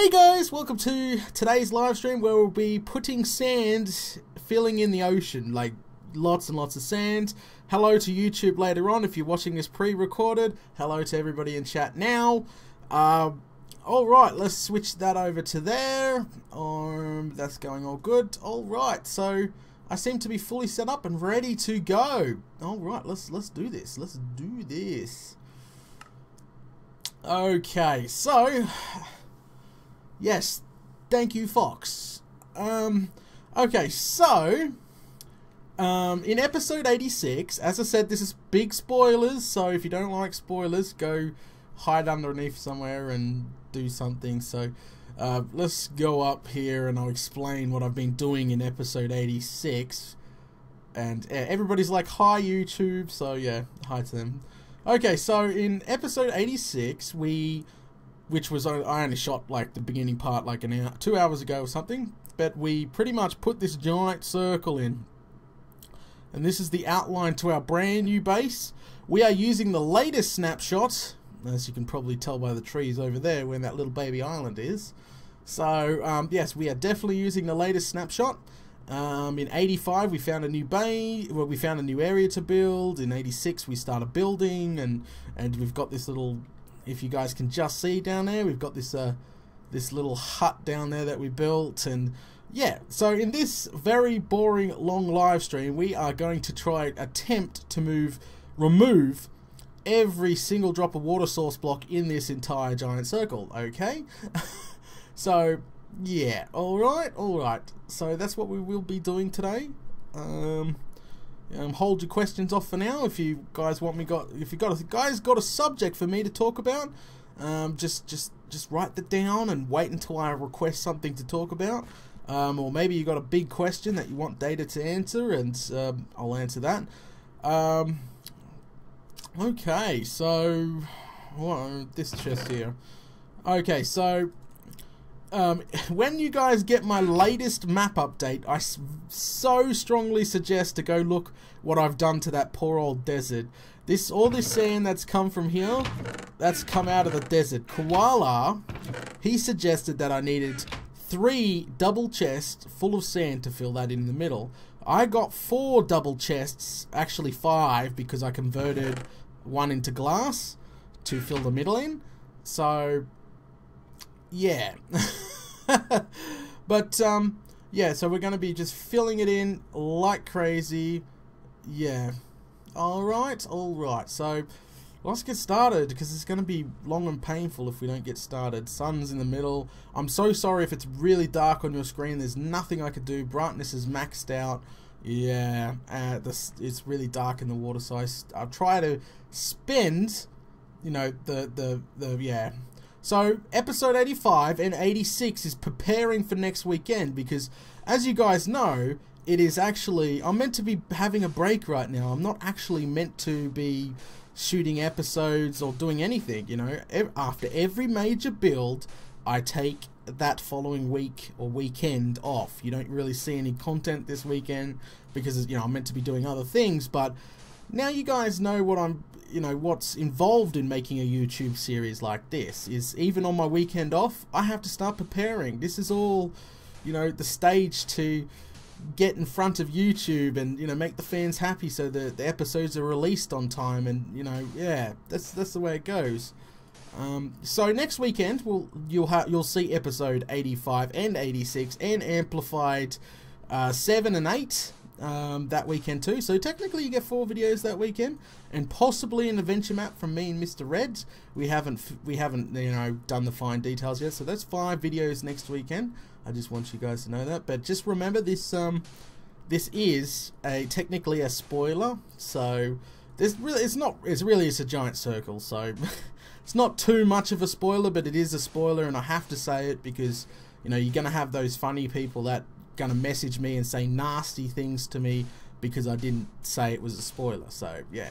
Hey guys, welcome to today's live stream where we'll be putting sand, filling in the ocean, like lots and lots of sand. Hello to YouTube later on if you're watching this pre-recorded. Hello to everybody in chat now. Alright, let's switch that over to there. That's going all good. Alright, so I seem to be fully set up and ready to go. Alright, let's do this. Let's do this. Okay, so yes, thank you, Fox. Okay, so in episode 86, as I said, this is big spoilers, so if you don't like spoilers, go hide underneath somewhere and do something. So let's go up here and I'll explain what I've been doing in episode 86. And everybody's like, hi YouTube, so yeah, hi to them. Okay, so in episode 86, which was, I only shot like the beginning part like 2 hours ago or something, but we pretty much put this giant circle in. And this is the outline to our brand new base. We are using the latest snapshot, as you can probably tell by the trees over there where that little baby island is. So yes, we are definitely using the latest snapshot. In 85 we found a new we found a new area to build. In 86 we started building, and we've got this little, if you guys can just see down there, we've got this this little hut down there that we built. And yeah, so in this very boring long live stream we are going to attempt to remove every single drop of water source block in this entire giant circle. Okay. So yeah, alright, so that's what we will be doing today. Hold your questions off for now. If you guys want if you guys got a subject for me to talk about, just write that down and wait until I request something to talk about. Or maybe you got a big question that you want Data to answer, and I'll answer that. Okay, so this chest here. Okay, so when you guys get my latest map update, I so strongly suggest to go look what I've done to that poor old desert. All this sand that's come from here, that's come out of the desert. Koala, he suggested that I needed 3 double chests full of sand to fill that in the middle. I got 4 double chests, actually 5, because I converted one into glass to fill the middle in. So yeah. But yeah, so we're going to be just filling it in like crazy. Yeah. Alright, so let's get started, because it's going to be long and painful if we don't get started. Sun's in the middle. I'm so sorry if it's really dark on your screen. There's nothing I could do. Brightness is maxed out. Yeah, it's really dark in the water, so I'll try to spend, you know, yeah. So episode 85 and 86 is preparing for next weekend, because as you guys know, it is actually, I'm meant to be having a break right now. I'm not actually meant to be shooting episodes or doing anything, you know. After every major build, I take that following week or weekend off. You don't really see any content this weekend because, you know, I'm meant to be doing other things. But now you guys know what's involved in making a YouTube series like this. Is even on my weekend off, I have to start preparing. This is all, you know, the stage to get in front of YouTube and, you know, make the fans happy so that the episodes are released on time. And, you know, yeah, that's the way it goes. So next weekend you'll see episode 85 and 86 and amplified 7 and 8 that weekend too. So technically you get 4 videos that weekend, and possibly an adventure map from me and Mr. Red. We haven't you know, done the fine details yet, so that's 5 videos next weekend. I just want you guys to know that. But just remember, this is technically a spoiler, so it's a giant circle, so it's not too much of a spoiler, but it is a spoiler, and I have to say it because, you know, you're gonna have those funny people that gonna message me and say nasty things to me because I didn't say it was a spoiler. So yeah,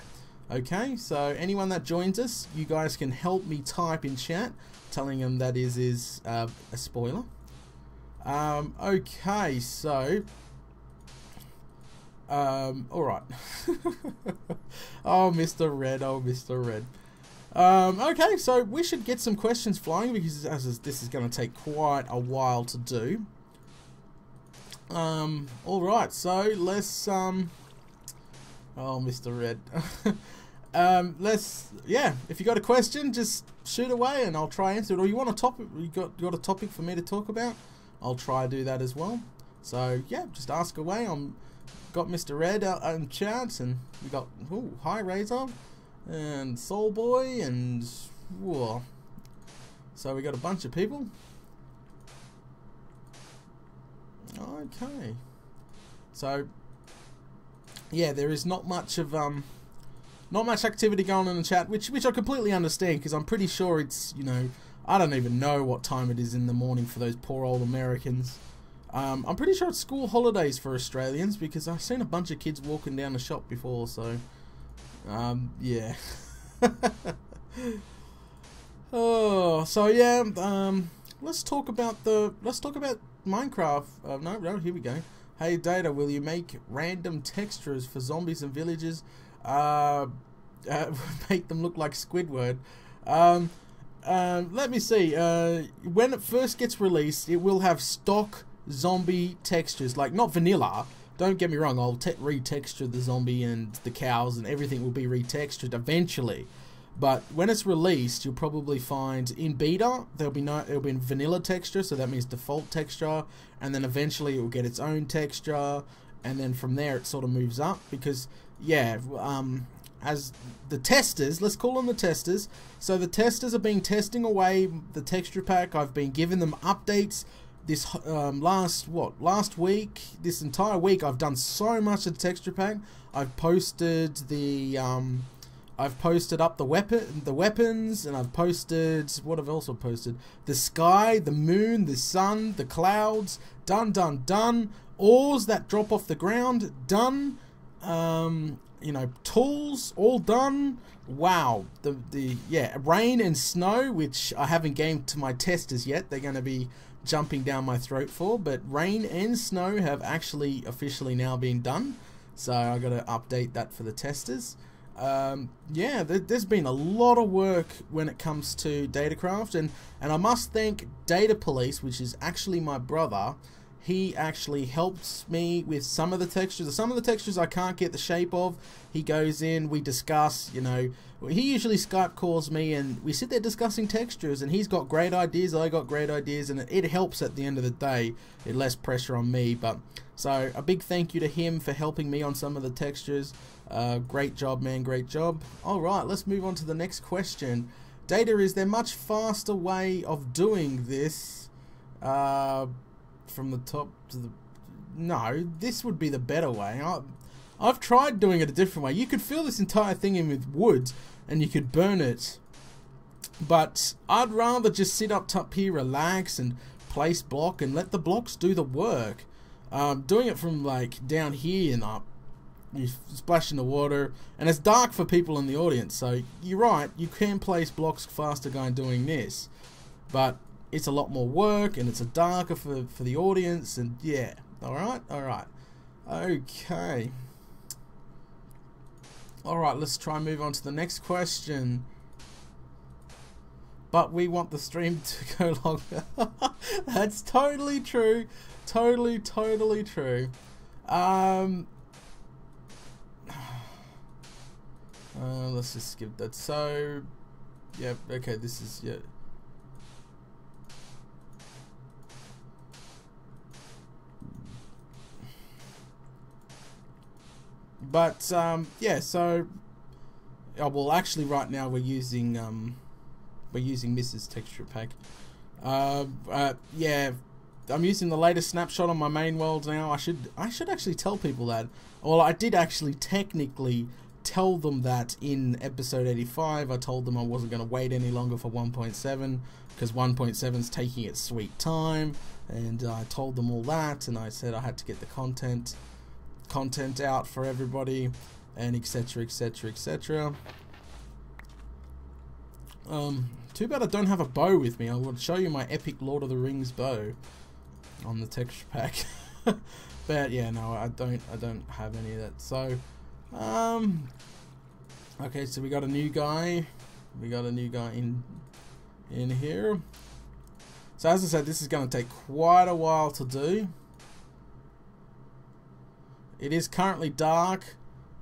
okay, so anyone that joins us, you guys can help me type in chat telling them that is a spoiler. Okay, so alright. Oh, Mr. Red, Okay, so we should get some questions flying because this is going to take quite a while to do. Alright, so let's, oh, Mr. Red. Yeah, if you got a question, just shoot away and I'll try answer it. Or you want a topic, you got a topic for me to talk about? I'll try to do that as well. So, yeah, just ask away. Got Mr. Red out in chat, and we got, hi Razor, and Soul Boy, and, whoa. So we got a bunch of people. Okay. So, yeah, there is not much of, not much activity going on in the chat, which I completely understand, because I'm pretty sure it's, you know, I don't even know what time it is in the morning for those poor old Americans. I'm pretty sure it's school holidays for Australians, because I've seen a bunch of kids walking down the shop before, so, yeah. Oh, so yeah, let's talk about Minecraft. No, here we go. Hey Data, will you make random textures for zombies and villagers? Make them look like Squidward. Let me see. When it first gets released, it will have stock zombie textures, like not vanilla. Don't get me wrong. I'll retexture the zombie and the cows and everything will be retextured eventually. But when it's released, you'll probably find in beta it'll be in vanilla texture, so that means default texture, and then eventually it will get its own texture, and then from there it sort of moves up because yeah, as the testers, let's call them the testers. So the testers have been testing away the texture pack. I've been giving them updates. This last week, this entire week, I've done so much of the texture pack. I've posted up the weapons, and I've posted, what have I also posted? The sky, the moon, the sun, the clouds, done. Ores that drop off the ground, done. You know, tools, all done. Wow. Yeah, rain and snow, which I haven't gamed to my testers yet. They're going to be jumping down my throat for, but rain and snow have actually officially now been done. So I got to update that for the testers. Yeah, there's been a lot of work when it comes to Datacraft, and I must thank Data Police, which is actually my brother. He actually helps me with some of the textures. Some of the textures I can't get the shape of. He goes in, we discuss, you know, he usually Skype calls me and we sit there discussing textures, and he's got great ideas, I got great ideas, and it helps at the end of the day. It less pressure on me, but so a big thank you to him for helping me on some of the textures. Great job, man, great job. Alright, let's move on to the next question. Data, is there much faster way of doing this? From the top to the... No, this would be the better way. I've tried doing it a different way. You could fill this entire thing in with wood and you could burn it. But I'd rather just sit up top here, relax, and place block and let the blocks do the work. Doing it from like down here and up, you splash in the water, and it's dark for people in the audience. So you're right, you can place blocks faster going doing this, but it's a lot more work and it's a darker for the audience, and yeah. Alright. Okay. Alright, let's try and move on to the next question. But we want the stream to go longer. That's totally true. Totally true. Let's just skip that. So, yeah, okay, this is, yeah. But yeah, so well, actually, right now we're using Misa's texture pack. Yeah, I'm using the latest snapshot on my main world now. I should actually tell people that. Well, I did actually technically tell them that in episode 85. I told them I wasn't going to wait any longer for 1.7 because 1.7 is taking its sweet time, and I told them all that, and I said I had to get the content out for everybody, and etc. Too bad I don't have a bow with me. I would show you my epic Lord of the Rings bow on the texture pack. But yeah, no, I don't have any of that. So okay, so we got a new guy. We got a new guy in here. So as I said, this is going to take quite a while to do. It is currently dark,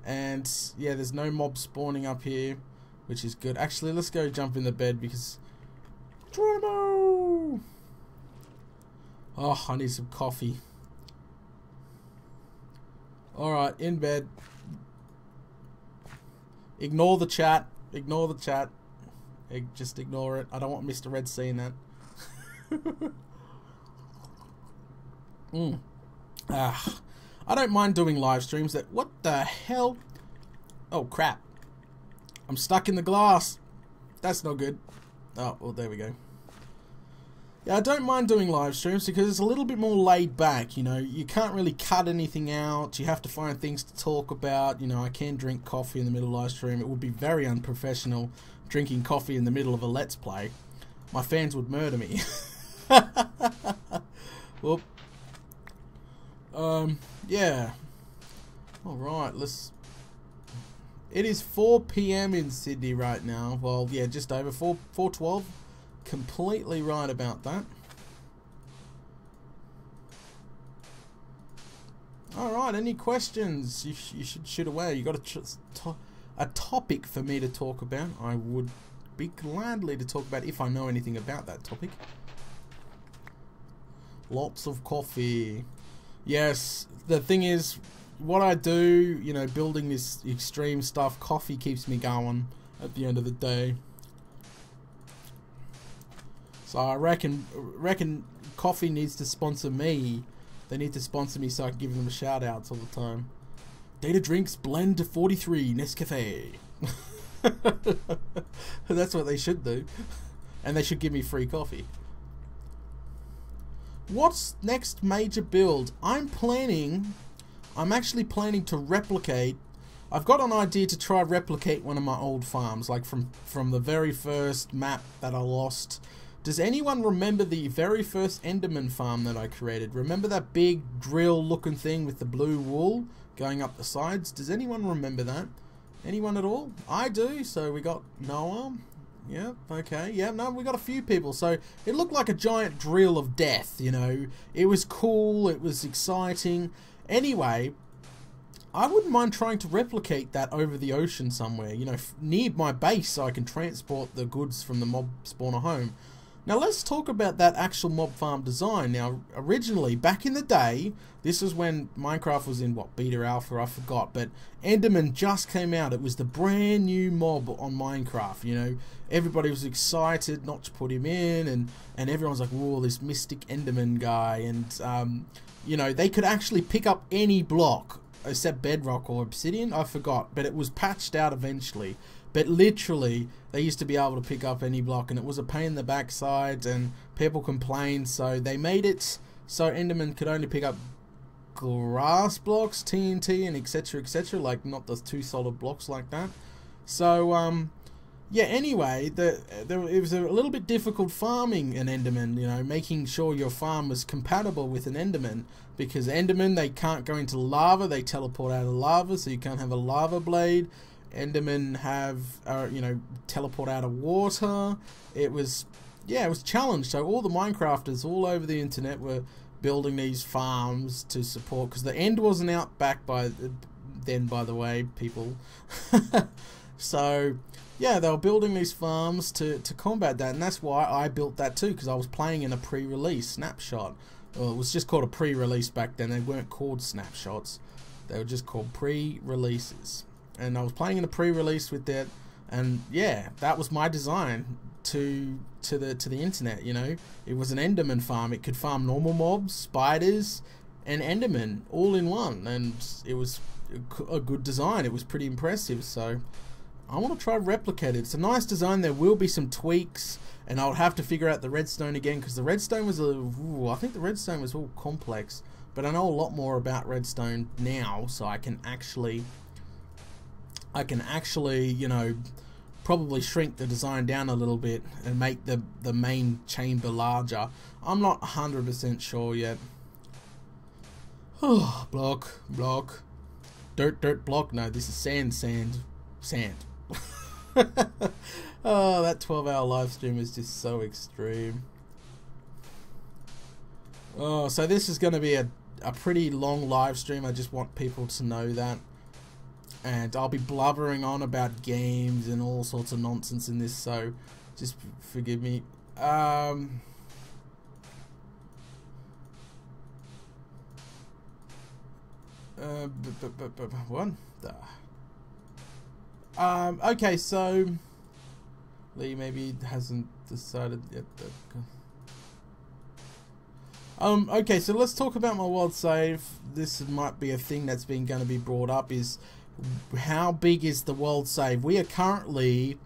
and yeah, there's no mobs spawning up here, which is good. Actually, let's go jump in the bed because Geronimo! Oh, I need some coffee. Alright, in bed. Ignore the chat. Ignore the chat. Just ignore it. I don't want Mr. Red seeing that. I don't mind doing live streams that... What the hell? Oh, crap. I'm stuck in the glass. That's not good. Oh, well, there we go. Yeah, I don't mind doing live streams because it's a little bit more laid back, you know. You can't really cut anything out. You have to find things to talk about. You know, I can drink coffee in the middle of live stream. It would be very unprofessional drinking coffee in the middle of a Let's Play. My fans would murder me. Whoop. Yeah. Alright, let's... It is 4 PM in Sydney right now. Well, yeah, just over 4:12. Completely right about that. Alright, any questions? You should shoot away. You got a topic for me to talk about. I would be gladly to talk about if I know anything about that topic. Lots of coffee. Yes, the thing is, what I do, you know, building this extreme stuff, coffee keeps me going at the end of the day. So I reckon coffee needs to sponsor me. They need to sponsor me so I can give them shout outs all the time. Data Drinks Blend 43 Nescafe. That's what they should do. And they should give me free coffee. What's next major build? I'm actually planning to replicate. I've got an idea to try replicate one of my old farms, like from the very first map that I lost. Does anyone remember the very first Enderman farm that I created? Remember that big drill looking thing with the blue wool going up the sides? Does anyone remember that? Anyone at all? I do. So we got Noah. Yeah, okay. Yeah, no, we got a few people. So it looked like a giant drill of death, you know. It was cool. It was exciting. Anyway, I wouldn't mind trying to replicate that over the ocean somewhere, you know, near my base so I can transport the goods from the mob spawner home. Now let's talk about that actual mob farm design. Now originally, back in the day, this was when Minecraft was in what, beta alpha, I forgot, but Enderman just came out. It was the brand new mob on Minecraft, you know. Everybody was excited not to put him in, and everyone's like, whoa, this mystic Enderman guy, and you know, they could actually pick up any block except bedrock or obsidian, I forgot, but it was patched out eventually. But literally, they used to be able to pick up any block, and it was a pain in the backside, and people complained, so they made it so Enderman could only pick up grass blocks, TNT, and etc, like not the 2 solid blocks like that. So, yeah, anyway, it was a little bit difficult farming an Enderman, you know, making sure your farm was compatible with an Enderman, because Enderman, they can't go into lava, they teleport out of lava, so you can't have a lava blade. Endermen have, you know, teleport out of water. It was, yeah, it was challenged. So all the Minecrafters all over the internet were building these farms to support, because the end wasn't out back by then, by the way, people. So yeah, they were building these farms to combat that, and that's why I built that too, because I was playing in a pre-release snapshot. Well, it was just called a pre-release back then. They weren't called snapshots. They were just called pre-releases. And I was playing in a pre-release with that, and yeah, that was my design to the internet. You know, it was an Enderman farm. It could farm normal mobs, spiders, and Enderman all in one, and it was a good design. It was pretty impressive. So I want to try to replicate it. It's a nice design. There will be some tweaks, and I'll have to figure out the redstone again, because the redstone was I think the redstone was all complex, but I know a lot more about redstone now, so I can actually, you know, probably shrink the design down a little bit and make the main chamber larger. I'm not 100% sure yet. Oh, block. Dirt, block. No, this is sand. Oh, that 12-hour live stream is just so extreme. Oh, so this is going to be a pretty long live stream. I just want people to know that. And I'll be blubbering on about games and all sorts of nonsense in this, so just forgive me. What the? Okay, so Lee maybe hasn't decided yet. Okay, so let's talk about my world save. This might be a thing that's going to be brought up, is how big is the world save? We are currently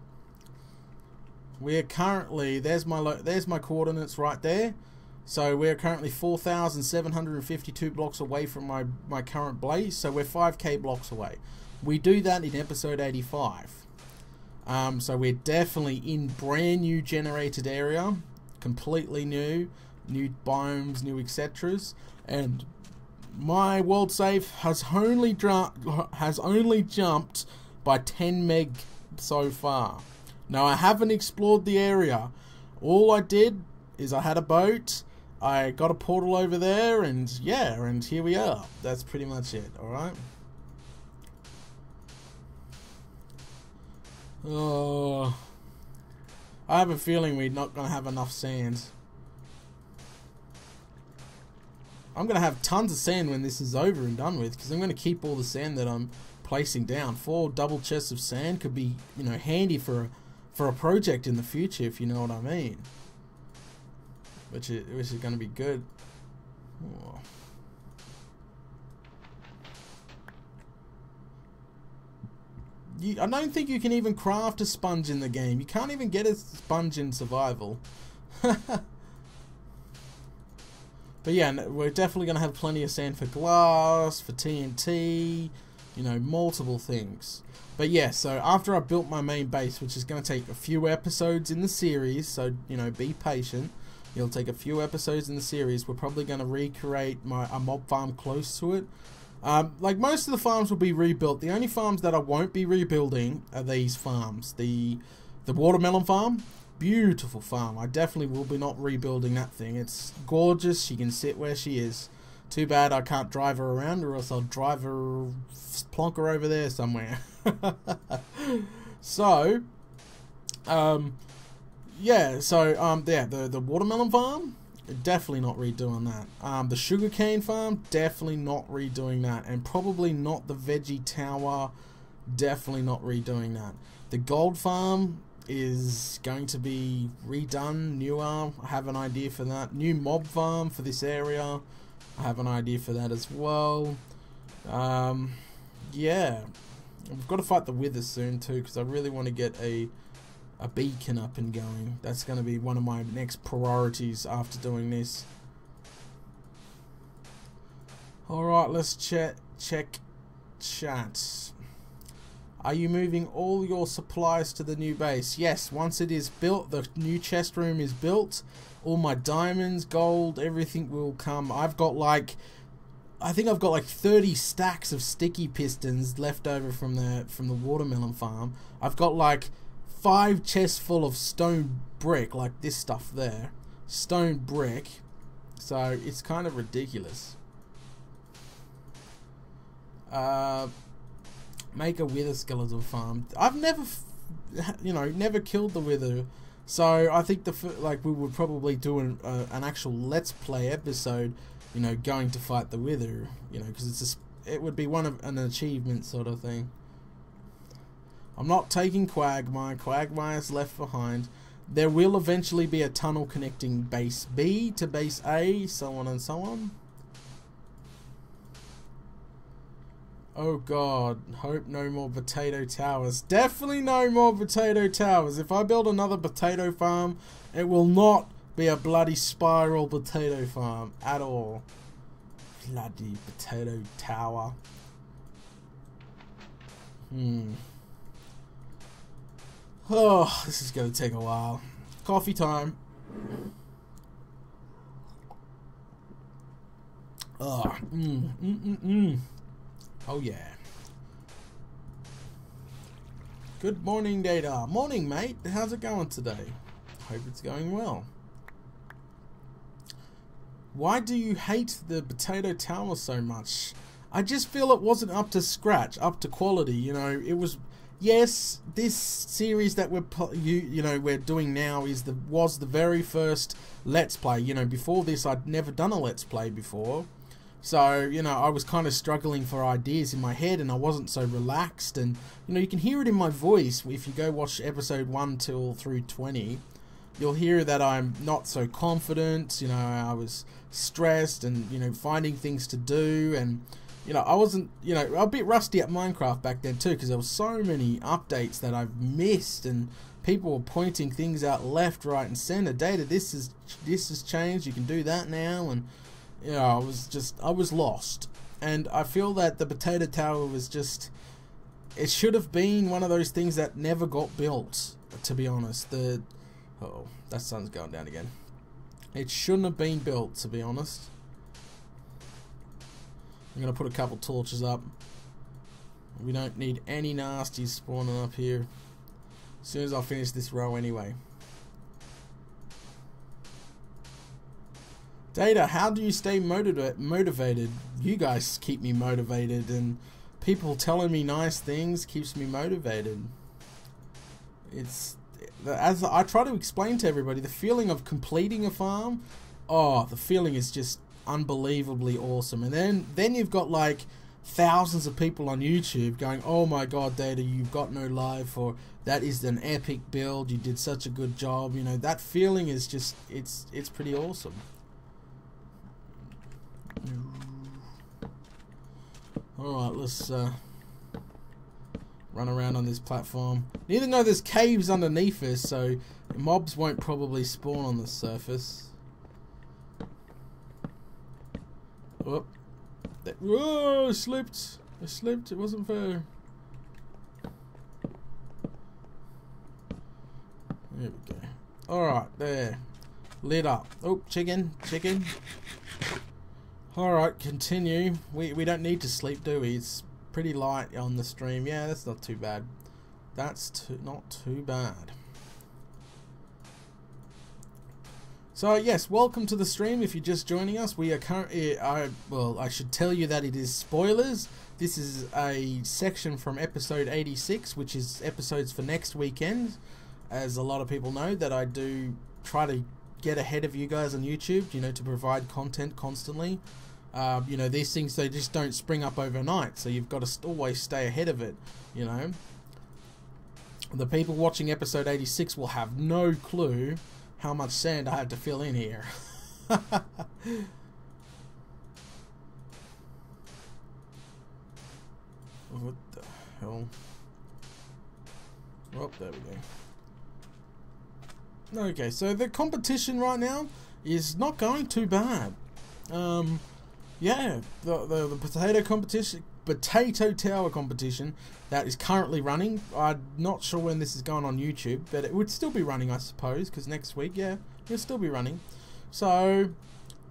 there's my coordinates right there. So we're currently 4,752 blocks away from my current blaze, so we're 5k blocks away. We do that in episode 85. So we're definitely in brand new generated area, completely new biomes, new etceteras, and my world save has only jumped by 10 meg so far. Now I haven't explored the area. All I did is I had a boat, I got a portal over there, and yeah, and here we are. That's pretty much it. Alright. Oh, I have a feeling we're not going to have enough sand. I'm going to have tons of sand when this is over and done with, because I'm going to keep all the sand that I'm placing down. 4 double chests of sand could be, you know, handy for a project in the future, if you know what I mean. Which is going to be good. Oh. I don't think you can even craft a sponge in the game. You can't even get a sponge in survival. But yeah, we're definitely going to have plenty of sand for glass, for TNT, you know, multiple things. But yeah, so after I built my main base, which is going to take a few episodes in the series, so, you know, be patient. It'll take a few episodes in the series. We're probably going to recreate a mob farm close to it. Like most of the farms will be rebuilt. The only farms that I won't be rebuilding are these farms. The watermelon farm, beautiful farm. I definitely will be not rebuilding that thing. It's gorgeous. She can sit where she is. Too bad I can't drive her around, or else I'll drive her, plonk her over there somewhere. So, yeah. So yeah, the watermelon farm, definitely not redoing that. The sugarcane farm, definitely not redoing that, and probably not the veggie tower, definitely not redoing that. The gold farm is going to be redone, newer. I have an idea for that. New mob farm for this area, I have an idea for that as well. Yeah, I've got to fight the wither soon too, because I really want to get a beacon up and going. That's going to be one of my next priorities after doing this. Alright, let's check chat. Are you moving all your supplies to the new base? Yes, once it is built, the new chest room is built, all my diamonds, gold, everything will come. I've got like, I think I've got like 30 stacks of sticky pistons left over from the watermelon farm. I've got like 5 chests full of stone brick, like this stuff there. Stone brick. So it's kind of ridiculous. Make a wither skeleton farm. I've never, you know, never killed the wither. So I think we would probably do an actual let's play episode, you know, going to fight the wither, you know, because it would be an achievement sort of thing. I'm not taking Quagmire. Quagmire's left behind. There will eventually be a tunnel connecting base B to base A, so on and so on. Oh god, hope no more potato towers. Definitely no more potato towers. If I build another potato farm, it will not be a bloody spiral potato farm at all. Bloody potato tower. Oh, this is going to take a while. Coffee time. Oh, Oh yeah. Good morning, Data. Morning, mate. How's it going today? Hope it's going well. Why do you hate the potato tower so much? I just feel it wasn't up to scratch, up to quality. You know, it was. Yes, this series that we're doing now was the very first Let's Play. You know, before this, I'd never done a Let's Play before. So, you know, I was kind of struggling for ideas in my head, and I wasn't so relaxed. And, you know, you can hear it in my voice if you go watch episode 1 through 20. You'll hear that I'm not so confident. You know, I was stressed and, you know, finding things to do. And, you know, I wasn't, you know, a bit rusty at Minecraft back then too, because there was so many updates that I've missed, and people were pointing things out left, right, and center. Data, this has changed. You can do that now, and you know, I was lost. And I feel that the potato tower was just, it should have been one of those things that never got built. To be honest, oh, that sun's going down again. It shouldn't have been built, to be honest. I'm gonna put a couple torches up. We don't need any nasties spawning up here. As soon as I finish this row anyway. Data, how do you stay motivated? You guys keep me motivated, and people telling me nice things keeps me motivated. It's, as I try to explain to everybody, the feeling of completing a farm, oh, the feeling is just unbelievably awesome. And then you've got like thousands of people on YouTube going, oh my god, Data, you've got no life, or that is an epic build, you did such a good job. You know, that feeling is just, it's pretty awesome. Alright, let's run around on this platform. Even though there's caves underneath us, so mobs won't probably spawn on the surface. Oh, whoa, I slipped. It wasn't fair. There we go. Alright, there. Lit up. Oh, chicken. Alright, continue. We don't need to sleep, do we? It's pretty light on the stream. Yeah, that's not too bad. That's not too bad. So yes, welcome to the stream. If you're just joining us, we are currently, well, I should tell you that it is spoilers. This is a section from episode 86, which is episodes for next weekend. As a lot of people know, that I do try to get ahead of you guys on YouTube, you know, to provide content constantly. You know, these things, they just don't spring up overnight, so you've got to always stay ahead of it, you know. The people watching episode 86 will have no clue how much sand I had to fill in here. What the hell? Oh, there we go. Okay, so the competition right now is not going too bad. Yeah, the potato tower competition that is currently running. I'm not sure when this is going on YouTube, but it would still be running, I suppose, because next week, yeah, it'll still be running. So,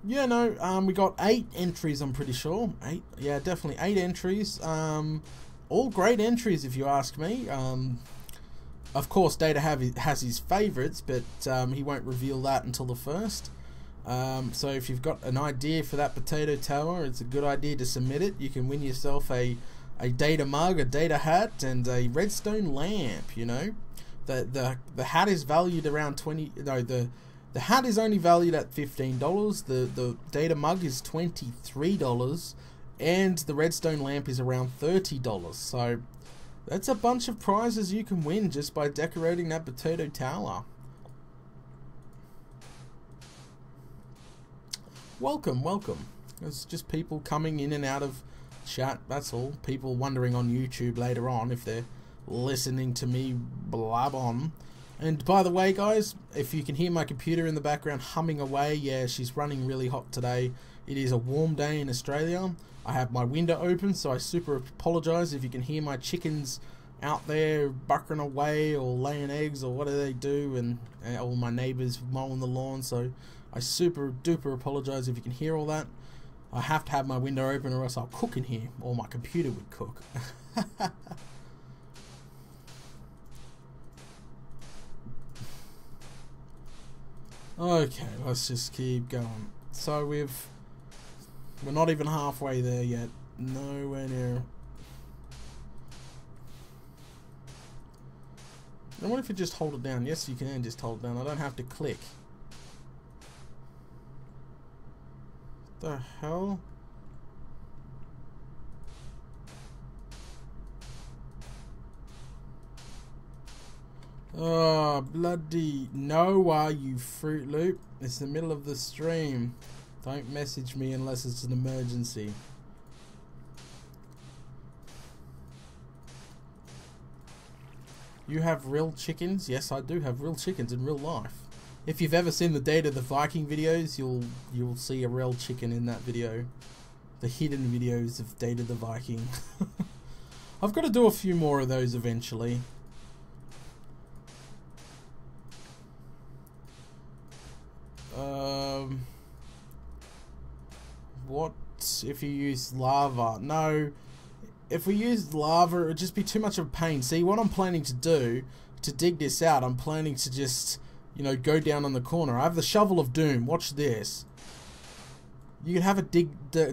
yeah, no, we got 8 entries, I'm pretty sure. 8, yeah, definitely 8 entries. All great entries, if you ask me. Of course, Data has his favourites, but he won't reveal that until the 1st. So if you've got an idea for that potato tower, it's a good idea to submit it. You can win yourself a Data mug, a Data hat, and a redstone lamp. You know, the hat is valued around 20. No, the hat is only valued at $15. The Data mug is $23, and the redstone lamp is around $30. So that's a bunch of prizes you can win just by decorating that potato tower. Welcome. It's just people coming in and out of chat, that's all. People wondering on YouTube later on if they're listening to me blab on. And by the way, guys, if you can hear my computer in the background humming away, yeah, she's running really hot today. It is a warm day in Australia. I have my window open, so I super apologise if you can hear my chickens out there buckering away or laying eggs or what do they do, and all my neighbours mowing the lawn. So I super duper apologise if you can hear all that. I have to have my window open or else I'll cook in here, or my computer would cook. Okay, let's just keep going. So we're not even halfway there yet. Nowhere near. And what if you just hold it down? Yes, you can just hold it down. I don't have to click. The hell? Oh, bloody Noah, you Fruit Loop. It's the middle of the stream. Don't message me unless it's an emergency. You have real chickens? Yes, I do have real chickens in real life. If you've ever seen the Data the Viking videos, you'll see a real chicken in that video. The hidden videos of Data the Viking. I've got to do a few more of those eventually. What if you use lava? No, if we use lava, it would just be too much of a pain. See, what I'm planning to do to dig this out, I'm planning to just, you know, go down on the corner. I have the Shovel of Doom. Watch this. You can have it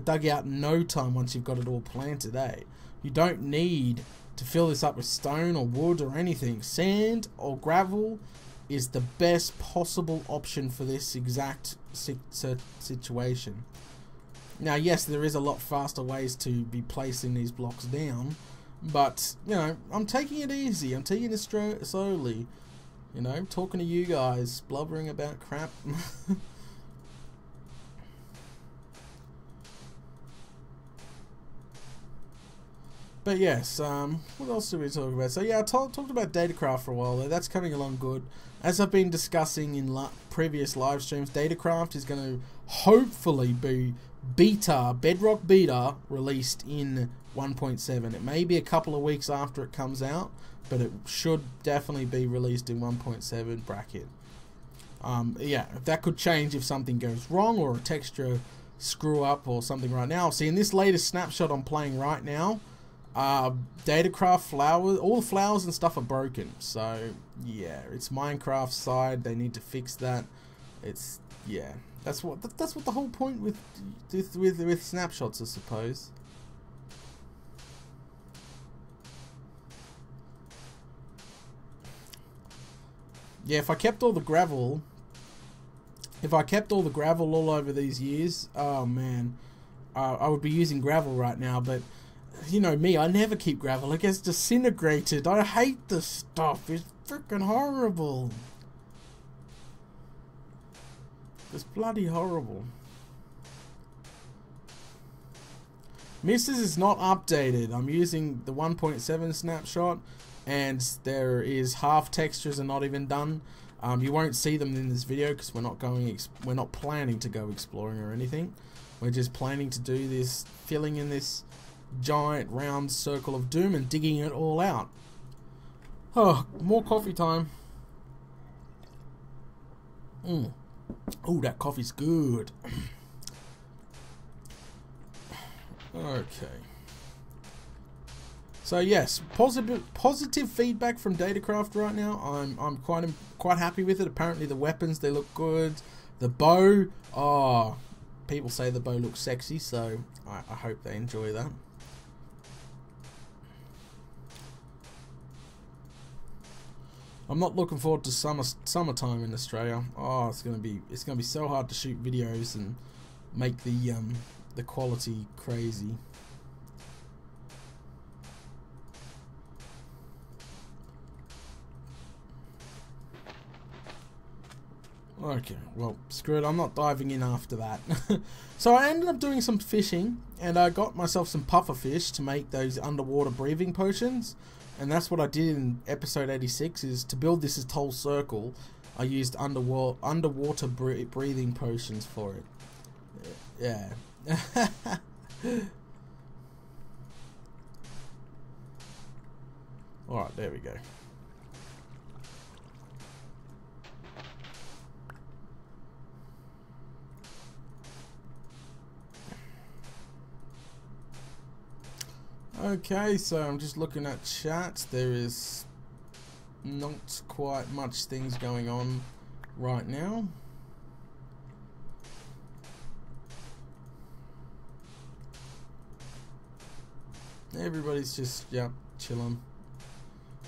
dug out in no time once you've got it all planted, eh? You don't need to fill this up with stone or wood or anything. Sand or gravel is the best possible option for this exact situation. Now, yes, there is a lot faster ways to be placing these blocks down, but, you know, I'm taking it easy. I'm taking it slowly. You know, talking to you guys, blubbering about crap. But yes, what else did we talk about? So yeah, I talked about Datacraft for a while there. That's coming along good. As I've been discussing in previous live streams, Datacraft is going to hopefully be Bedrock Beta released in 1.7. It may be a couple of weeks after it comes out, but it should definitely be released in 1.7 bracket. Yeah, that could change if something goes wrong or a texture screw up or something right now. See, in this latest snapshot I'm playing right now, Datacraft flowers, all the flowers and stuff are broken. So yeah, it's Minecraft side. They need to fix that. It's, yeah, that's what the whole point with snapshots, I suppose. Yeah, if I kept all the gravel all over these years, oh man, I would be using gravel right now. But you know me, I never keep gravel. It gets disintegrated. I hate this stuff. It's freaking horrible. It's bloody horrible. Misa's is not updated. I'm using the 1.7 snapshot, and there is half textures are not even done. You won't see them in this video because we're not planning to go exploring or anything. We're just planning to do this, filling in this giant round circle of doom and digging it all out. Oh, more coffee time. Oh, that coffee's good. Okay. So yes, positive feedback from Datacraft right now. I'm quite happy with it. Apparently the weapons, they look good. The bow, oh, people say the bow looks sexy, so I hope they enjoy that. I'm not looking forward to summertime in Australia. Oh, it's gonna be so hard to shoot videos and make the quality crazy. Okay, well, screw it, I'm not diving in after that. So I ended up doing some fishing, and I got myself some puffer fish to make those underwater breathing potions, and that's what I did in episode 86, is to build this whole circle, I used underwater breathing potions for it. Yeah. Alright, there we go. Okay, so I'm just looking at chat. There is not quite much things going on right now. Everybody's just, yeah, chilling.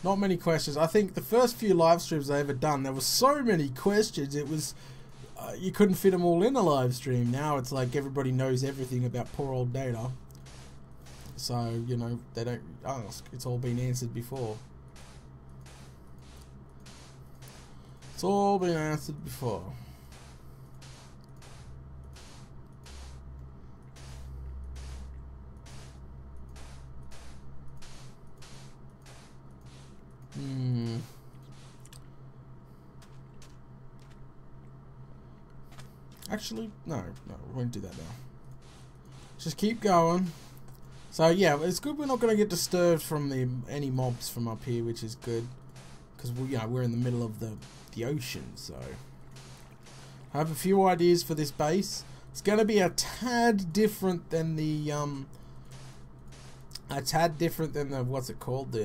Not many questions. I think the first few live streams I ever done, there were so many questions. It was, you couldn't fit them all in a live stream. Now it's like everybody knows everything about poor old Data. So, you know, they don't ask. It's all been answered before. It's all been answered before. Actually, no, we won't do that now. Just keep going. So yeah, it's good we're not going to get disturbed from any mobs from up here, which is good, because we're in the middle of the ocean. So I have a few ideas for this base. It's going to be a tad different than the what's it called,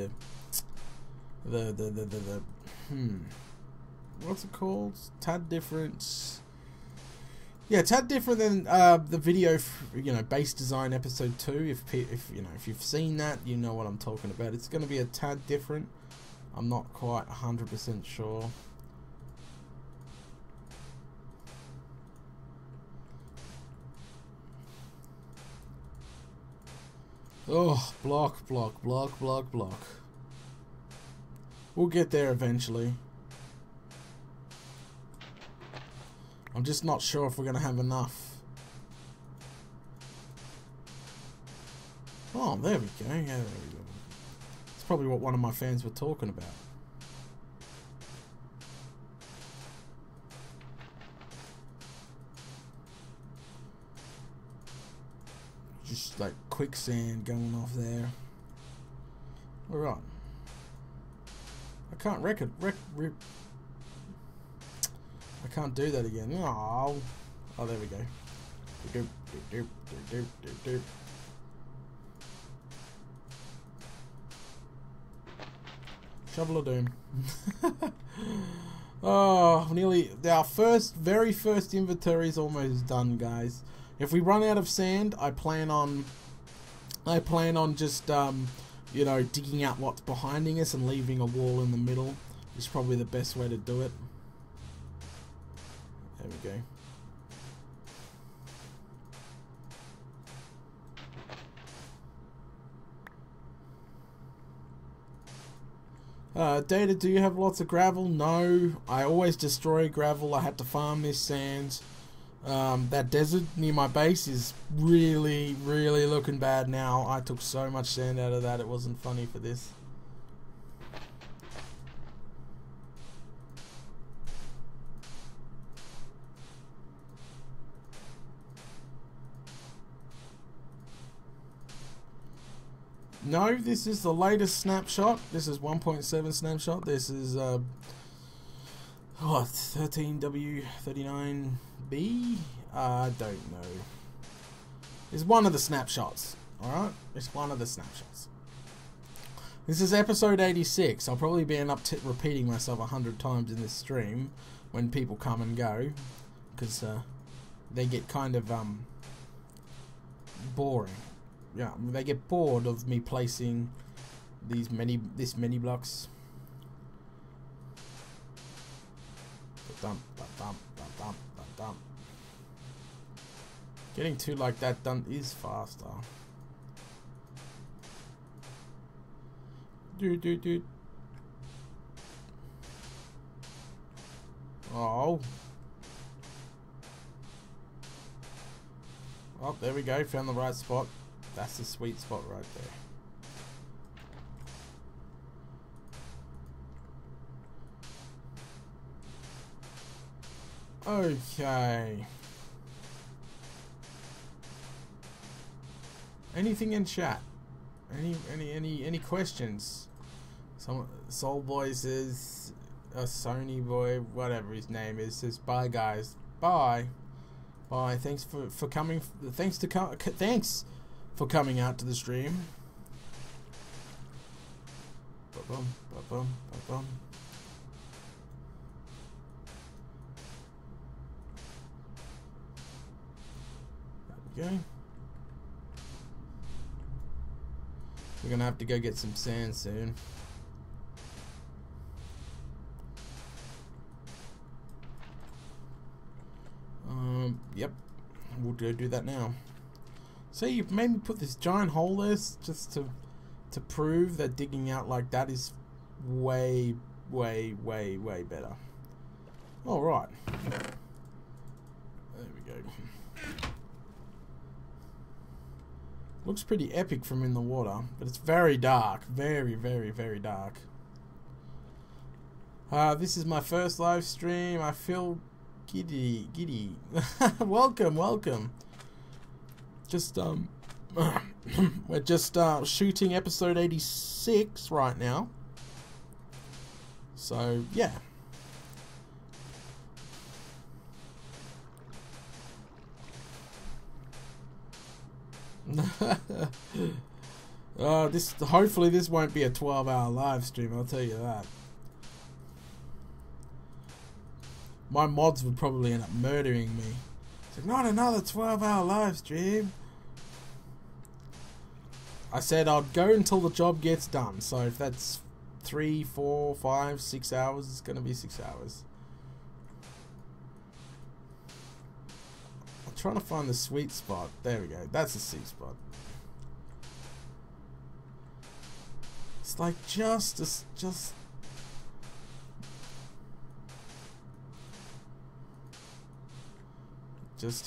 what's it called? Tad different. Yeah, tad different than the video, base design episode 2. If you've seen that, you know what I'm talking about. It's going to be a tad different. I'm not quite 100% sure. Oh, block. We'll get there eventually. I'm just not sure if we're going to have enough. Oh, there we go. Yeah, there we go. It's probably what one of my fans were talking about. Just like quicksand going off there. Alright. I can't I can't do that again. Oh, there we go. Shovel of Doom. Oh, nearly our very first inventory is almost done, guys. If we run out of sand, I plan on just digging out what's behind us and leaving a wall in the middle. Is probably the best way to do it. There we go. Data, do you have lots of gravel? No, I always destroy gravel. I had to farm this sand. That desert near my base is really looking bad now. I took so much sand out of that, it wasn't funny for this. No, this is the latest snapshot. This is 1.7 snapshot. This is 13W39B. I don't know. It's one of the snapshots. Alright? It's one of the snapshots. This is episode 86. I'll probably be repeating myself 100 times in this stream when people come and go, because they get kind of boring. Yeah, they get bored of me placing this many blocks. Getting two like that done is faster. Oh. Oh, there we go. Found the right spot. That's the sweet spot right there. Okay. Anything in chat? Any questions? Some Soul Boy says, Sony Boy, whatever his name is, says bye guys. Bye. Bye. Thanks for coming. Thanks for coming out to the stream. Ba-bum, ba-bum, ba-bum. There we go. We're gonna have to go get some sand soon. Yep. We'll go do that now. See, you've made me put this giant hole there just to prove that digging out like that is way better. Alright. There we go. Looks pretty epic from in the water, but it's very dark. Very dark. This is my first live stream. I feel giddy. welcome. Just we're just shooting episode 86 right now. So yeah. Hopefully this won't be a 12-hour live stream, I'll tell you that. My mods would probably end up murdering me. It's like, not another 12-hour live stream. I said I'd go until the job gets done, so if that's 3, 4, 5, 6 hours, it's gonna be 6 hours. I'm trying to find the sweet spot. There we go. That's the sweet spot. It's like just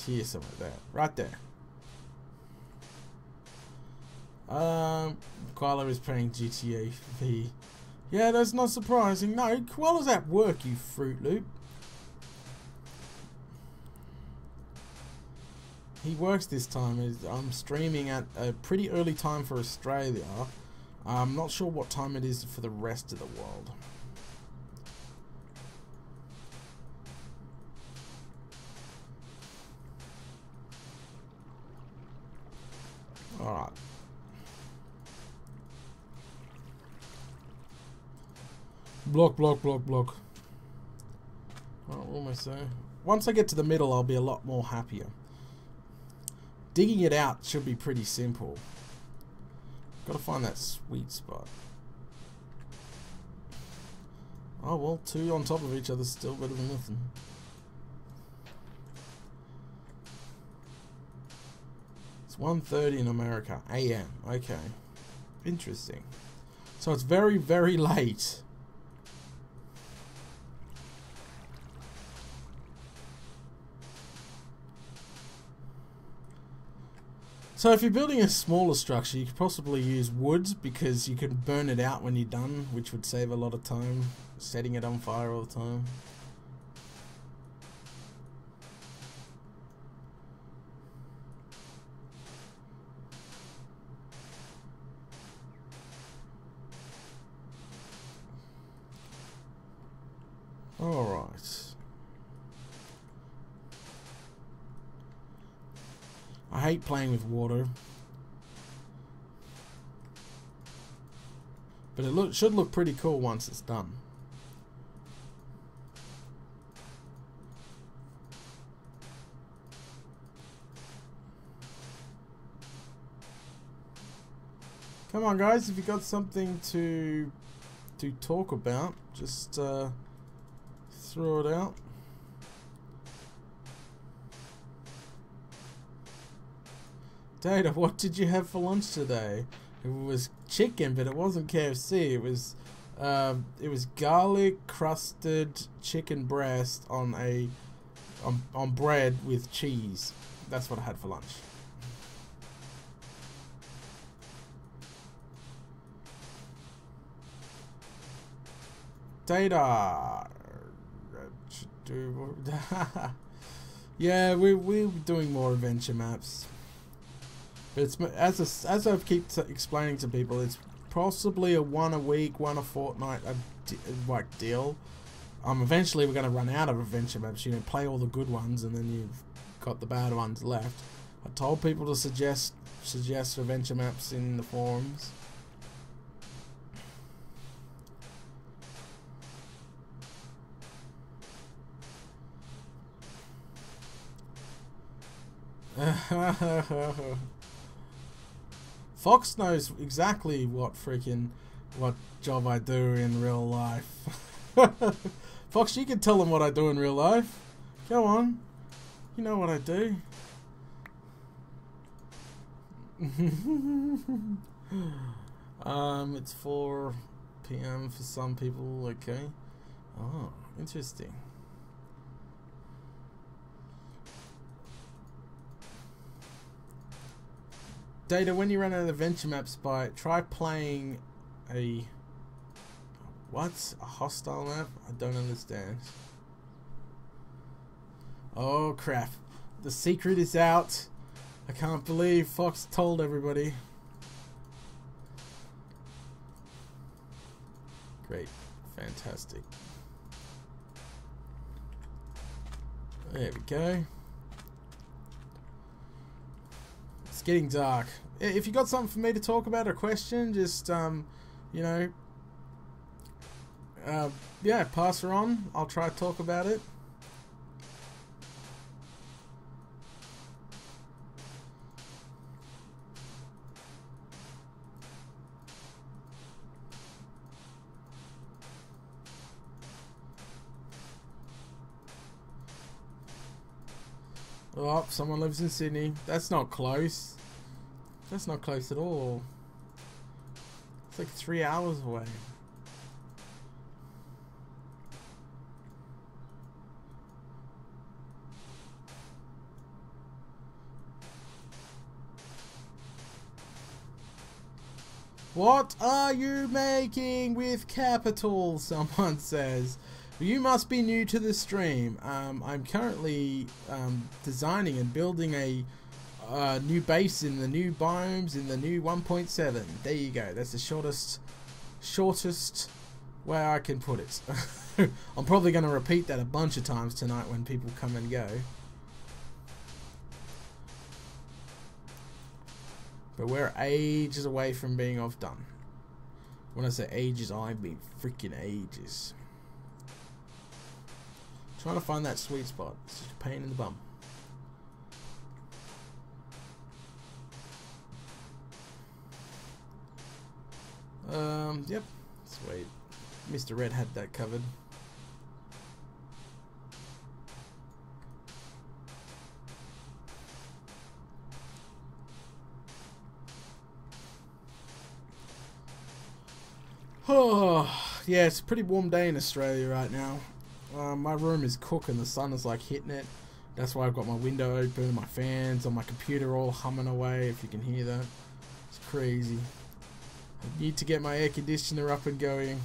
here somewhere. There, right there. Koala is playing GTA V. Yeah, that's not surprising. No, Koala's at work, you Fruit Loop. He works this time. I'm streaming at a pretty early time for Australia. I'm not sure what time it is for the rest of the world. Alright. Block. Oh, almost there. Once I get to the middle, I'll be a lot more happier. Digging it out should be pretty simple. Gotta find that sweet spot. Oh well, 2 on top of each other is still better than nothing. It's 1:30 in America, AM. Okay. Interesting. So it's very late. So if you're building a smaller structure, you could possibly use wood because you can burn it out when you're done, which would save a lot of time setting it on fire all the time. Alright. I hate playing with water, but it should look pretty cool once it's done. Come on guys, if you got something to talk about, just throw it out. Data, what did you have for lunch today? It was chicken, but it wasn't KFC. It was garlic crusted chicken breast on bread with cheese. That's what I had for lunch. Data. Yeah, we're doing more adventure maps. But it's as I keep explaining to people, it's possibly a 1 a week, 1 a fortnight like deal. Eventually we're going to run out of adventure maps. You know, play all the good ones, and then you've got the bad ones left. I told people to suggest adventure maps in the forums. Fox knows exactly what job I do in real life. Fox, you can tell them what I do in real life. Go on. You know what I do. It's 4 p.m. for some people. Okay. Oh, interesting. Data, when you run an adventure map spy, try playing a... What? A hostile map? I don't understand. Oh crap. The secret is out. I can't believe Fox told everybody. Great. Fantastic. There we go. It's getting dark. If you got something for me to talk about, a question, just you know, yeah, pass her on. I'll try to talk about it. Oh, someone lives in Sydney. That's not close. That's not close at all. It's like 3 hours away. What are you making with capital? Someone says. You must be new to the stream. I'm currently designing and building a new base in the new biomes in the new 1.7. There you go. That's the shortest way I can put it. I'm probably going to repeat that a bunch of times tonight when people come and go. But we're ages away from being off done. When I say ages, I mean freaking ages. Trying to find that sweet spot. It's just a pain in the bum. Yep. Sweet. Mr. Red had that covered. Oh, yeah, it's a pretty warm day in Australia right now. My room is cooking, the sun is like hitting it. That's why I've got my window open, my fans on my computer all humming away, if you can hear that. It's crazy. I need to get my air conditioner up and going.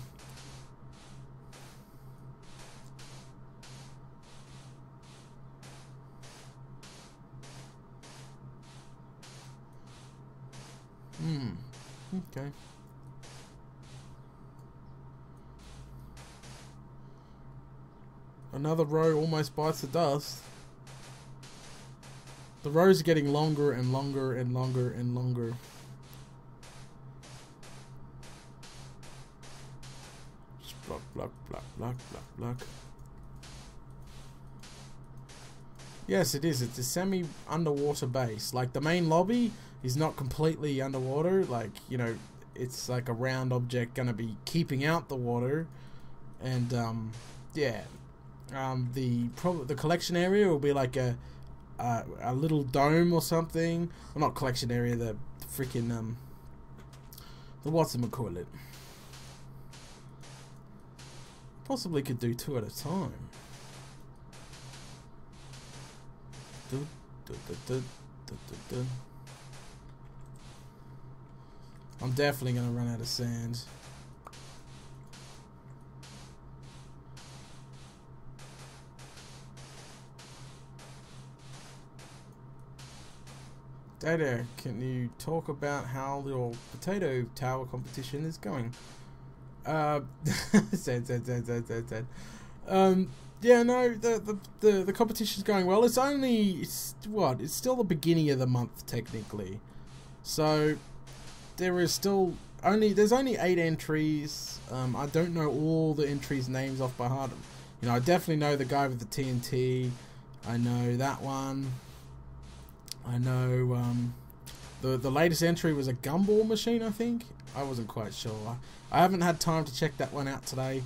Okay. Another row almost bites the dust. The rows are getting longer and longer and longer and longer. Just block, block, block, block, block, block. Yes, it is. It's a semi-underwater base. Like, the main lobby is not completely underwater. Like, you know, it's like a round object gonna be keeping out the water. And, yeah. The collection area will be like a little dome or something. Well, not collection area, the freaking the whatchamacallit. Possibly could do 2 at a time. I'm definitely gonna run out of sand. Data, can you talk about how your potato tower competition is going? Sad. Yeah, no, the competition's going well. It's still the beginning of the month technically, so there's only 8 entries. I don't know all the entries' names off by heart. You know, I definitely know the guy with the TNT. I know that one. I know The latest entry was a gumball machine, I think. I wasn't quite sure. I haven't had time to check that one out today.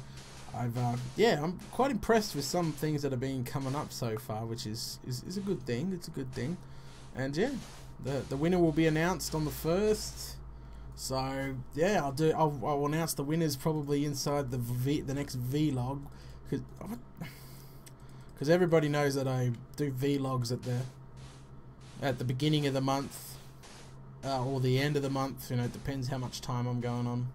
Yeah, I'm quite impressed with some things that have been coming up so far, which is a good thing. It's a good thing. And yeah, the winner will be announced on the 1st. So yeah, I'll announce the winners probably inside the next vlog, because everybody knows that I do vlogs at the beginning of the month. Or the end of the month, you know, it depends how much time I'm going on.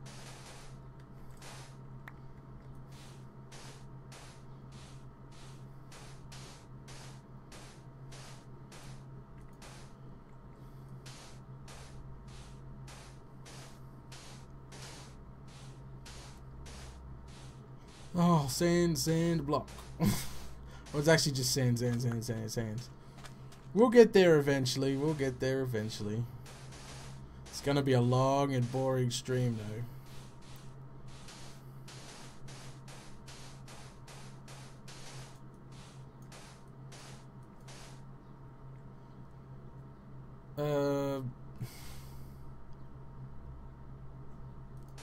Oh, sand, block. Well, it's actually just sand. We'll get there eventually. It's gonna be a long and boring stream though.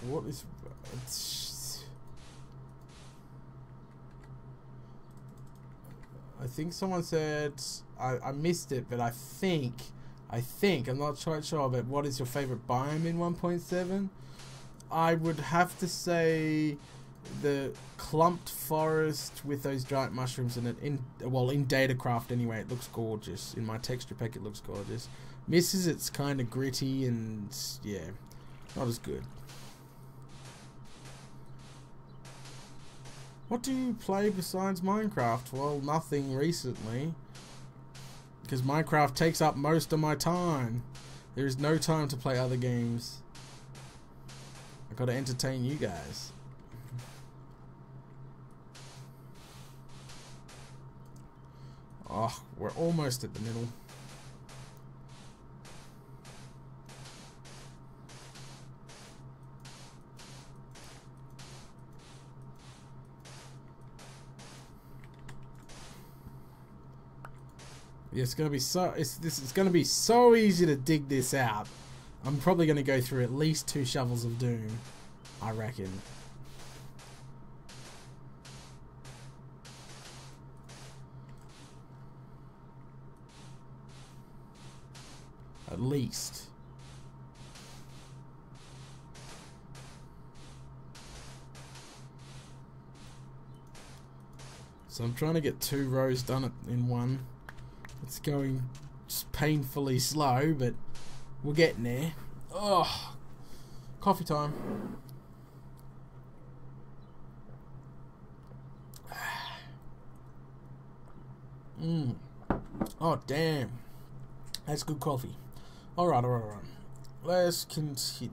What is... I think someone said... I missed it, but I think, I'm not quite sure, but what is your favorite biome in 1.7? I would have to say the clumped forest with those giant mushrooms in it. In Datacraft anyway, it looks gorgeous. In my texture pack, it looks gorgeous. Misses, it's kind of gritty and yeah, not as good. What do you play besides Minecraft? Well, nothing recently, because Minecraft takes up most of my time. There is no time to play other games. I've got to entertain you guys. Oh, we're almost at the middle. Yeah, it's gonna be so easy to dig this out. I'm probably gonna go through at least 2 shovels of doom, I reckon. At least. So I'm trying to get 2 rows done in one. It's going just painfully slow, but we're getting there. Oh, coffee time. Oh, damn. That's good coffee. Alright. Let's continue.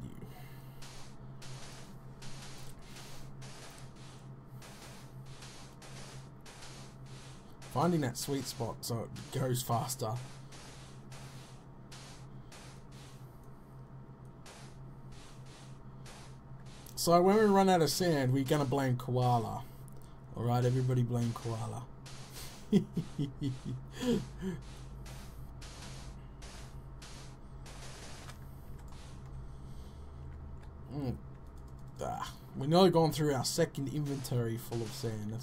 Finding that sweet spot so it goes faster. So when we run out of sand, we're gonna blame Koala. Alright, everybody blame Koala. We're nearly gone through our second inventory full of sand.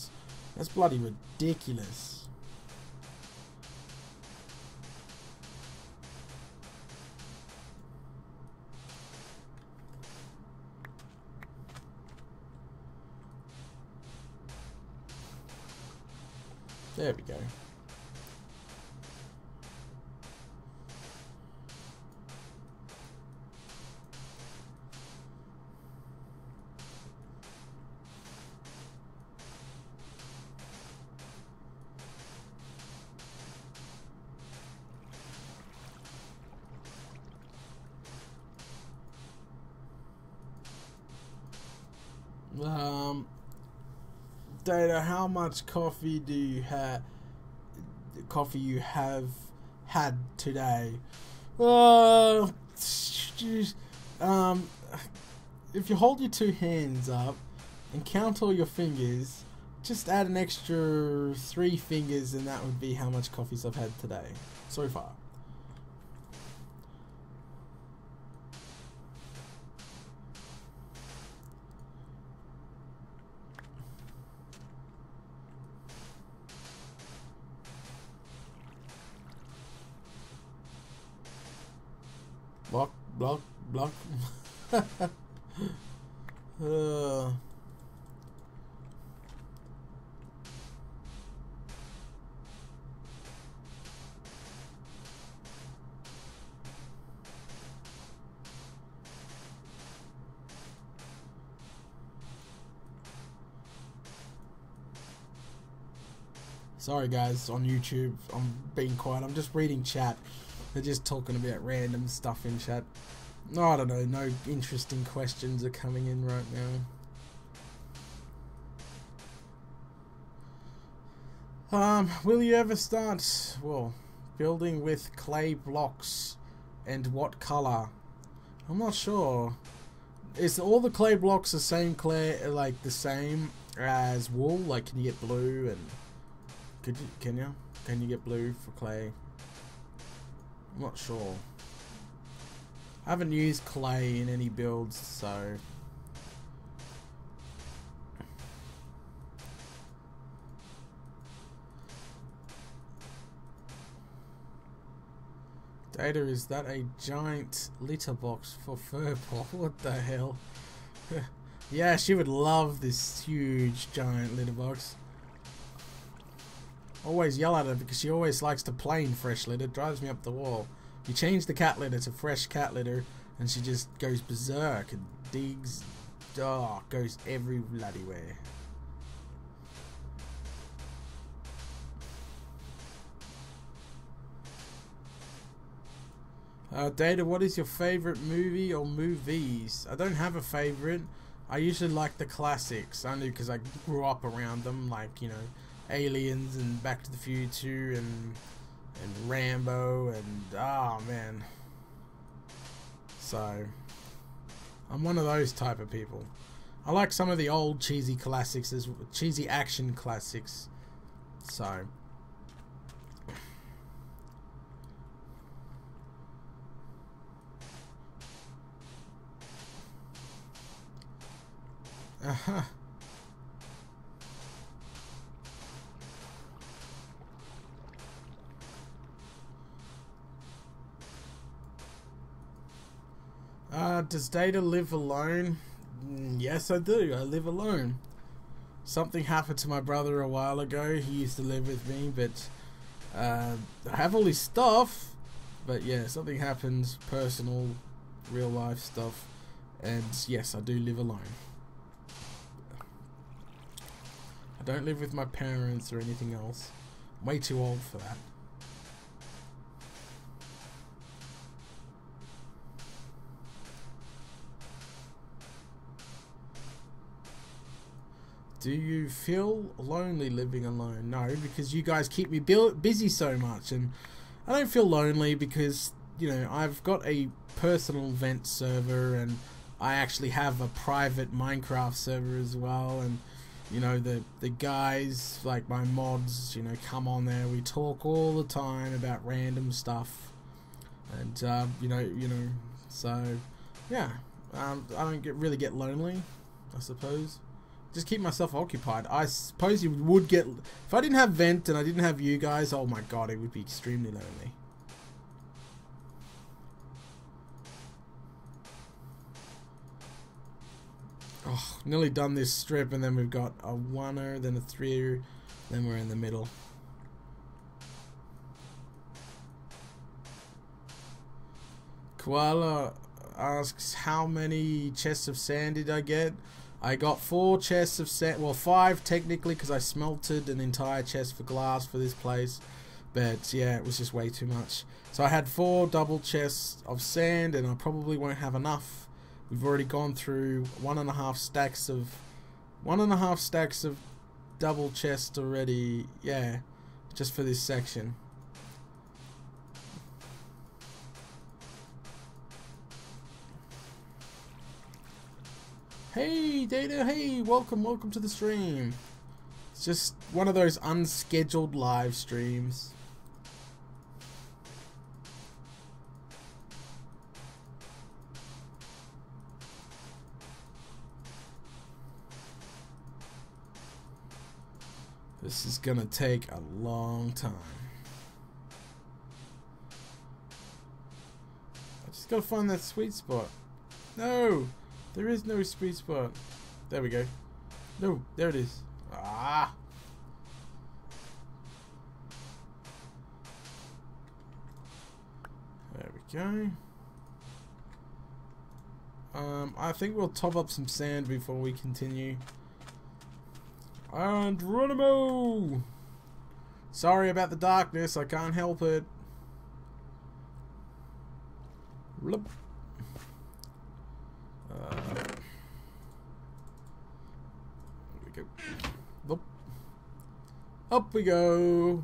That's bloody ridiculous. There we go. Data, how much coffee do you have? Coffee you have had today? If you hold your 2 hands up and count all your fingers, just add an extra 3 fingers, and that would be how much coffees I've had today so far. Block, block, block. uh. Sorry guys, on YouTube, I'm being quiet. I'm just reading chat. They're just talking about random stuff in chat. No, I don't know, no interesting questions are coming in right now. Will you ever start, well, building with clay blocks and what color? I'm not sure. Is all the clay blocks the same clay, like the same as wool? Like, can you get blue and... Can you get blue for clay? I'm not sure. I haven't used clay in any builds, so... Data, is that a giant litter box for Furpop? What the hell? Yeah, she would love this huge giant litter box. Always yell at her because she always likes to plain fresh litter. Drives me up the wall. You change the cat litter to fresh cat litter and she just goes berserk and digs. Oh, goes every bloody way. Data, what is your favorite movie or movies? I don't have a favorite. I usually like the classics, only because I grew up around them, like, you know, Aliens and Back to the Future and Rambo and oh man. So I'm one of those type of people. I like some of the old cheesy classics, as cheesy action classics. So does Data live alone? Yes, I do. I live alone. Something happened to my brother a while ago. He used to live with me, but I have all his stuff. But yeah, something happened, personal, real life stuff, and yes, I do live alone. I don't live with my parents or anything else. I'm way too old for that. Do you feel lonely living alone? No, because you guys keep me busy so much, and I don't feel lonely because, you know, I've got a personal vent server, and I actually have a private Minecraft server as well, and you know, the guys, like my mods, you know, come on there. We talk all the time about random stuff, and you know, so yeah, I don't really get lonely, I suppose. Just keep myself occupied. I suppose you would get, if I didn't have vent and I didn't have you guys, oh my god, it would be extremely lonely. Oh, nearly done this strip, and then we've got a 1er, then a 3er, then we're in the middle. Koala asks, how many chests of sand did I get? I got 4 chests of sand, well 5 technically, because I smelted an entire chest for glass for this place, but yeah, it was just way too much. So I had 4 double chests of sand, and I probably won't have enough. We've already gone through 1.5 stacks of double chests already, yeah, just for this section. Hey Data, hey, welcome to the stream. It's just one of those unscheduled live streams. This is gonna take a long time. I just gotta find that sweet spot. No! There is no sweet spot. There we go. No, there it is. Ah! There we go. I think we'll top up some sand before we continue. And Geronimo! Sorry about the darkness, I can't help it. Blup. There we go. Blup. Up we go.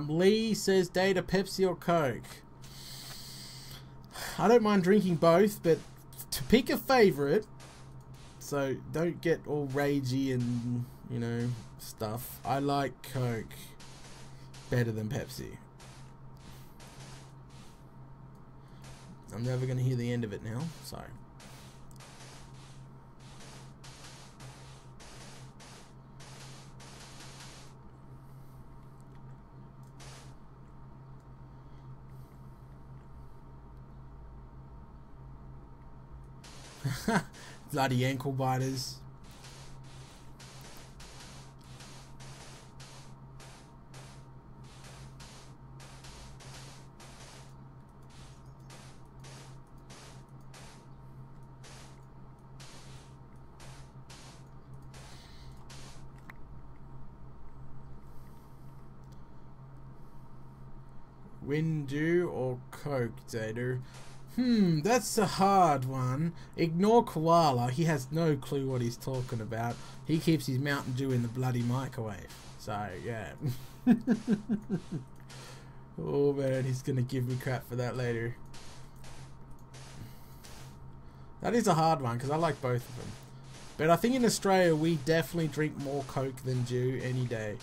Lee says Data, Pepsi or Coke. I don't mind drinking both, but to pick a favorite, so don't get all ragey and, you know, stuff. I like Coke better than Pepsi. I'm never going to hear the end of it now, so. Bloody ankle biters. Windu or Coke, Data? That's a hard one. Ignore Koala. He has no clue what he's talking about. He keeps his Mountain Dew in the bloody microwave. So, yeah. Oh, man, he's going to give me crap for that later. That is a hard one, because I like both of them. But I think in Australia, we definitely drink more Coke than Dew any day.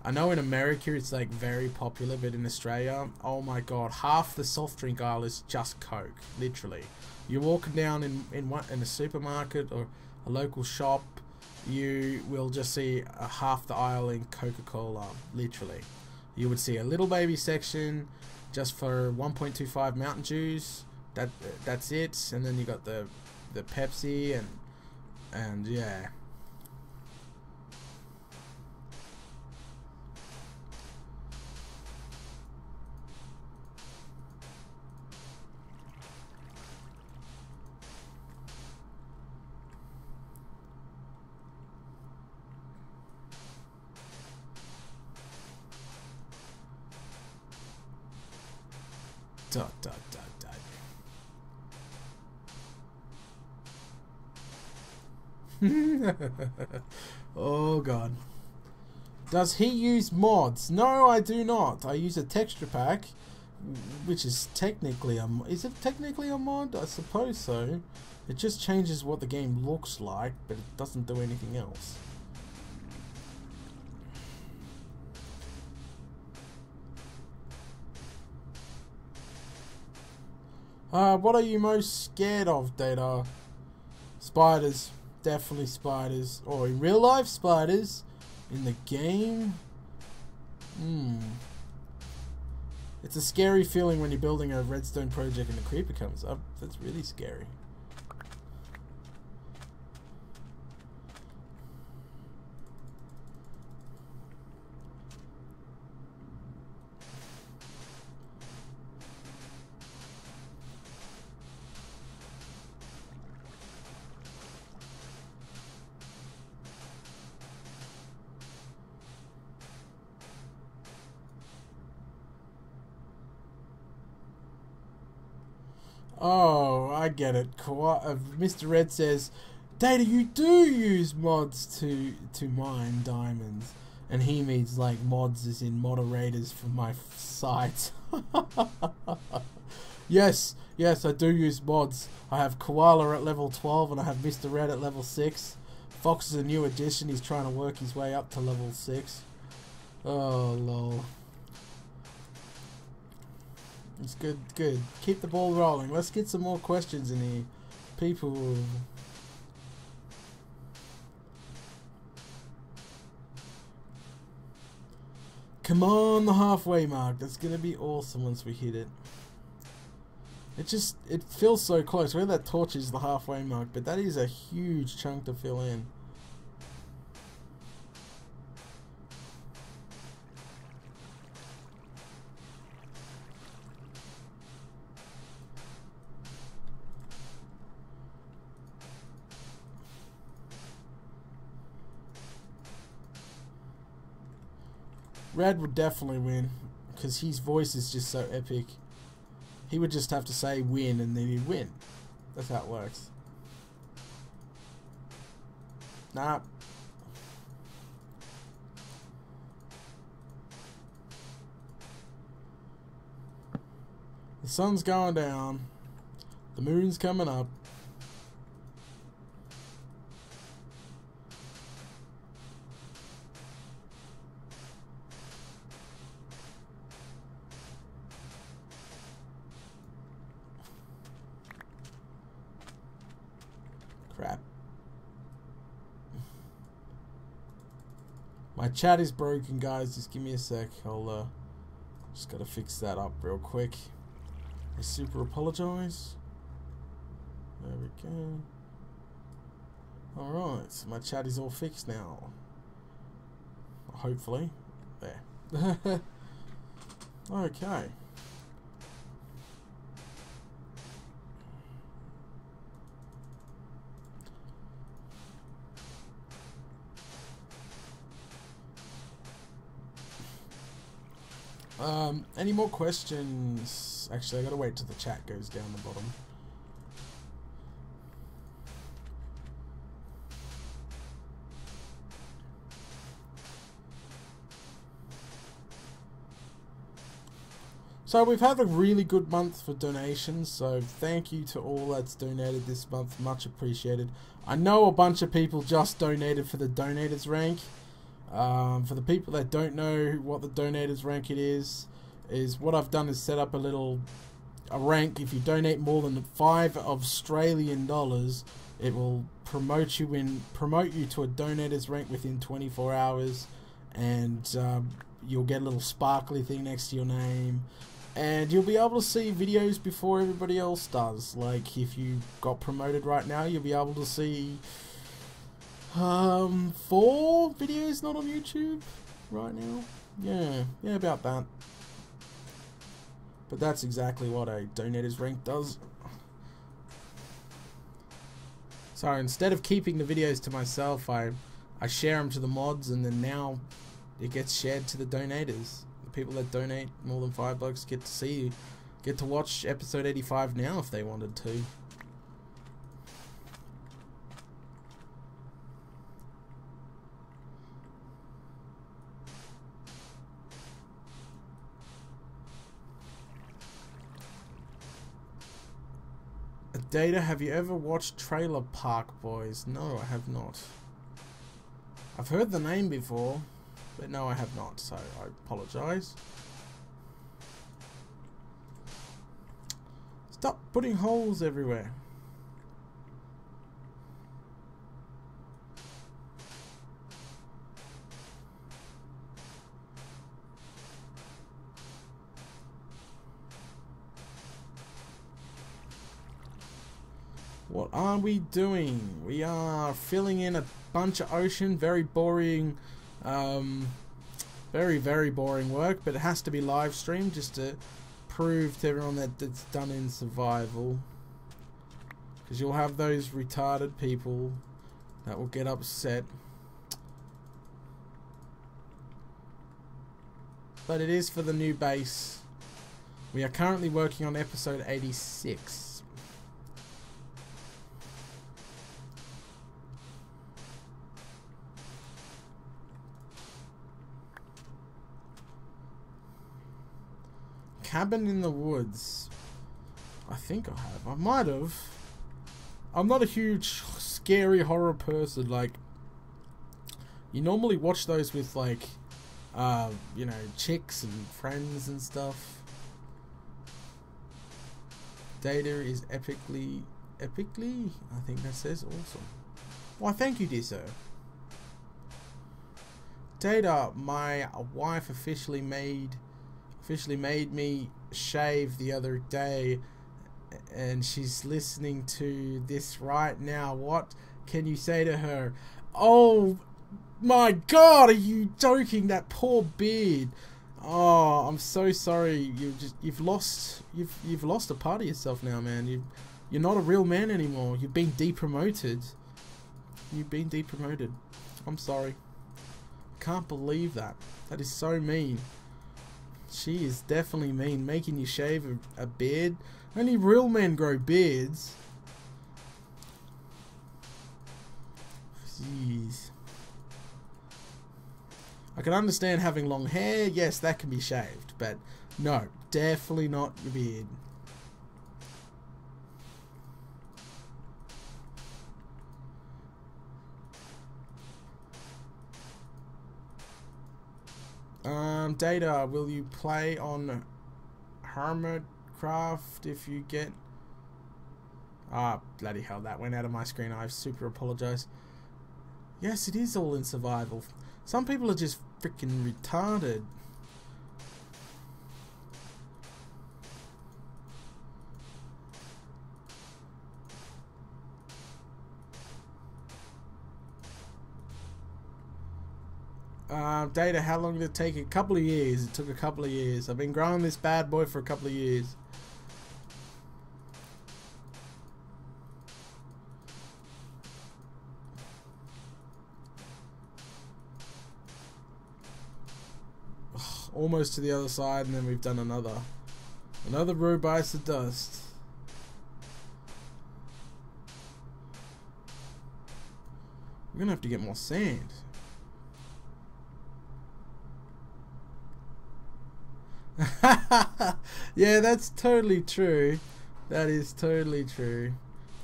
I know in America it's like very popular, but in Australia, oh my god, half the soft drink aisle is just Coke, literally. You're walking down in a supermarket or a local shop, you will just see half the aisle in Coca-Cola, literally. You would see a little baby section just for 1.25 Mountain Dews. That's it, and then you got the Pepsi and yeah. Dot, dot, dot, dot. Oh god. Does he use mods? No, I do not. I use a texture pack, which is technically a mod. Is it technically a mod? I suppose so. It just changes what the game looks like, but it doesn't do anything else. What are you most scared of, Data? Spiders. Definitely spiders. Or in real life, spiders. In the game? It's a scary feeling when you're building a redstone project and a creeper comes up. That's really scary. Oh, I get it. Mr. Red says, Data, you do use mods to mine diamonds. And he means like mods as in moderators for my site. Yes, I do use mods. I have Koala at level 12 and I have Mr. Red at level 6. Fox is a new addition. He's trying to work his way up to level 6. Oh, lol. It's good. Keep the ball rolling. Let's get some more questions in here. People. Come on, the halfway mark. That's gonna be awesome once we hit it. It feels so close. Where that torch is the halfway mark, but that is a huge chunk to fill in. Red would definitely win, because his voice is just so epic. He would just have to say win and then he'd win. That's how it works. Nah. The sun's going down. The moon's coming up. Crap. My chat is broken, guys. Just give me a sec. I'll just gotta fix that up real quick. I super apologize. There we go. Alright, so my chat is all fixed now. Hopefully. There. Okay. Any more questions? Actually, I gotta wait till the chat goes down the bottom. So we've had a really good month for donations, so thank you to all that's donated this month, much appreciated. I know a bunch of people just donated for the donators rank. For the people that don't know what the donators rank is what I've done is set up a rank. If you donate more than $5 Australian, it will promote you to a donators rank within 24 hours, and you'll get a little sparkly thing next to your name, and you'll be able to see videos before everybody else does. Like if you got promoted right now, you'll be able to see 4 videos not on YouTube right now. Yeah, about that. But that's exactly what a donators rank does. So instead of keeping the videos to myself, I share them to the mods, and then now it gets shared to the donators. The people that donate more than $5 get to watch episode 85 now if they wanted to. Data, have you ever watched Trailer Park Boys? No, I have not. I've heard the name before, but no, I have not, so I apologize. Stop putting holes everywhere. What are we doing? We are filling in a bunch of ocean. Very boring, very boring work, but it has to be live streamed just to prove to everyone that it's done in survival. Because you'll have those retarded people that will get upset. But it is for the new base. We are currently working on episode 86. Cabin in the Woods. I think I have. I might have. I'm not a huge scary horror person. Like, you normally watch those with like, you know, chicks and friends and stuff. Data is epically, I think that says awesome. Why, thank you, dear sir. Data, my wife officially made me shave the other day, and she's listening to this right now. What can you say to her? Oh my God, are you joking? That poor beard. Oh, I'm so sorry. You've lost a part of yourself now, man. You're not a real man anymore. You've been depromoted. You've been depromoted. I'm sorry. Can't believe that. That is so mean. She is definitely mean, making you shave a beard. Only real men grow beards. Jeez. I can understand having long hair. Yes, that can be shaved, but no, definitely not your beard. Data, will you play on Hermitcraft if you get... Ah, bloody hell, that went out of my screen. I super apologize. Yes, it is all in survival. Some people are just freaking retarded. Data, how long did it take? A couple of years. It took a couple of years. I've been growing this bad boy for a couple of years. Almost to the other side, and then we've done another row bites of dust. We're gonna have to get more sand. Yeah, that's totally true. That is totally true.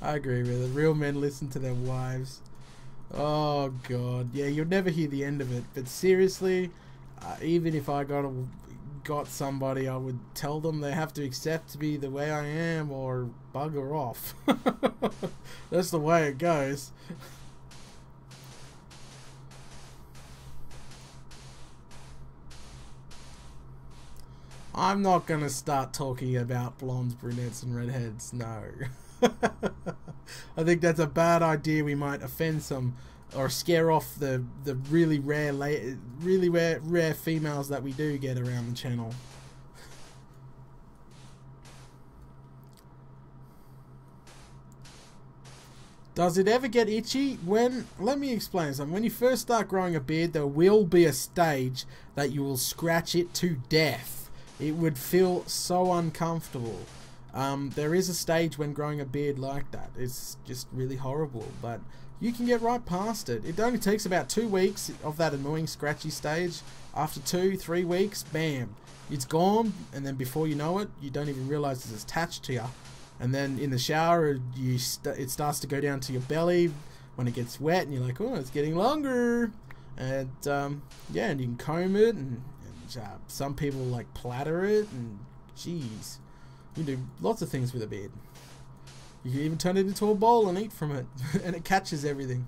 I agree with it. Real men listen to their wives. Oh God, yeah, you'll never hear the end of it. But seriously, even if I got somebody, I would tell them they have to accept me the way I am or bugger off. That's the way it goes. I'm not gonna start talking about blondes, brunettes, and redheads. No. I think that's a bad idea. We might offend some or scare off the really rare females that we do get around the channel. Does it ever get itchy? Let me explain something. When you first start growing a beard, there will be a stage that you will scratch it to death. It would feel so uncomfortable. There is a stage when growing a beard like that. It's just really horrible, but you can get right past it. It only takes about 2 weeks of that annoying scratchy stage. After 2-3 weeks, bam, it's gone, and then before you know it, you don't even realize it's attached to you. And then in the shower, it starts to go down to your belly when it gets wet, and you're like, oh, it's getting longer. And yeah, and you can comb it, and some people like platter it, and jeez, you can do lots of things with a beard. You can even turn it into a bowl and eat from it, and it catches everything.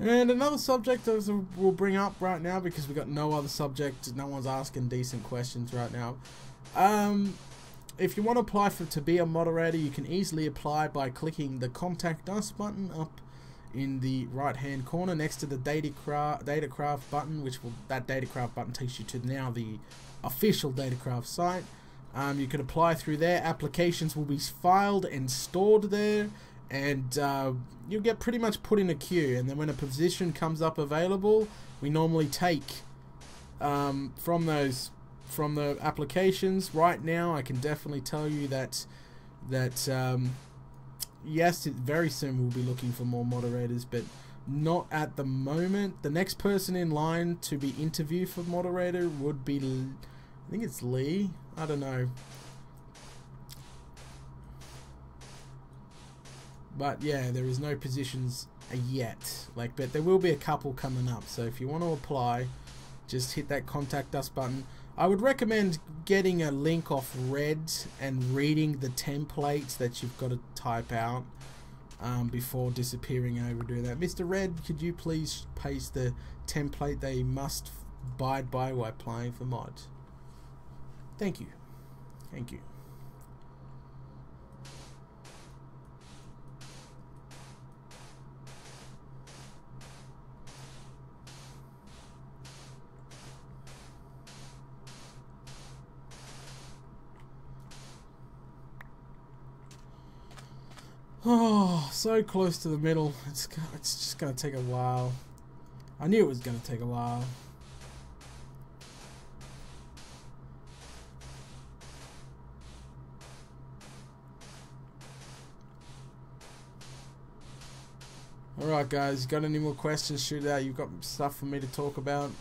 And another subject that we'll bring up right now, because we've got no other subject, no one's asking decent questions right now. If you want to apply to be a moderator, you can easily apply by clicking the Contact Us button up in the right hand corner next to the Datacraft button, that Datacraft button takes you to now the official Datacraft site. You can apply through there. Applications will be filed and stored there, and you'll get pretty much put in a queue, and then when a position comes up available, we normally take from the applications. Right now, I can definitely tell you that yes, very soon we'll be looking for more moderators, but Not at the moment. The next person in line to be interviewed for moderator would be, I think it's Lee. I don't know. But yeah, there is no positions yet. Like, but there will be a couple coming up. So if you want to apply, just hit that contact us button. I would recommend getting a link off Red and reading the templates that you've got to type out before disappearing over doing that. Mr. Red, could you please paste the template they must abide by while applying for mod? Thank you. Thank you. Oh, so close to the middle. It's just gonna take a while. I knew it was gonna take a while. Alright guys, got any more questions? Shoot out. You've got stuff for me to talk about.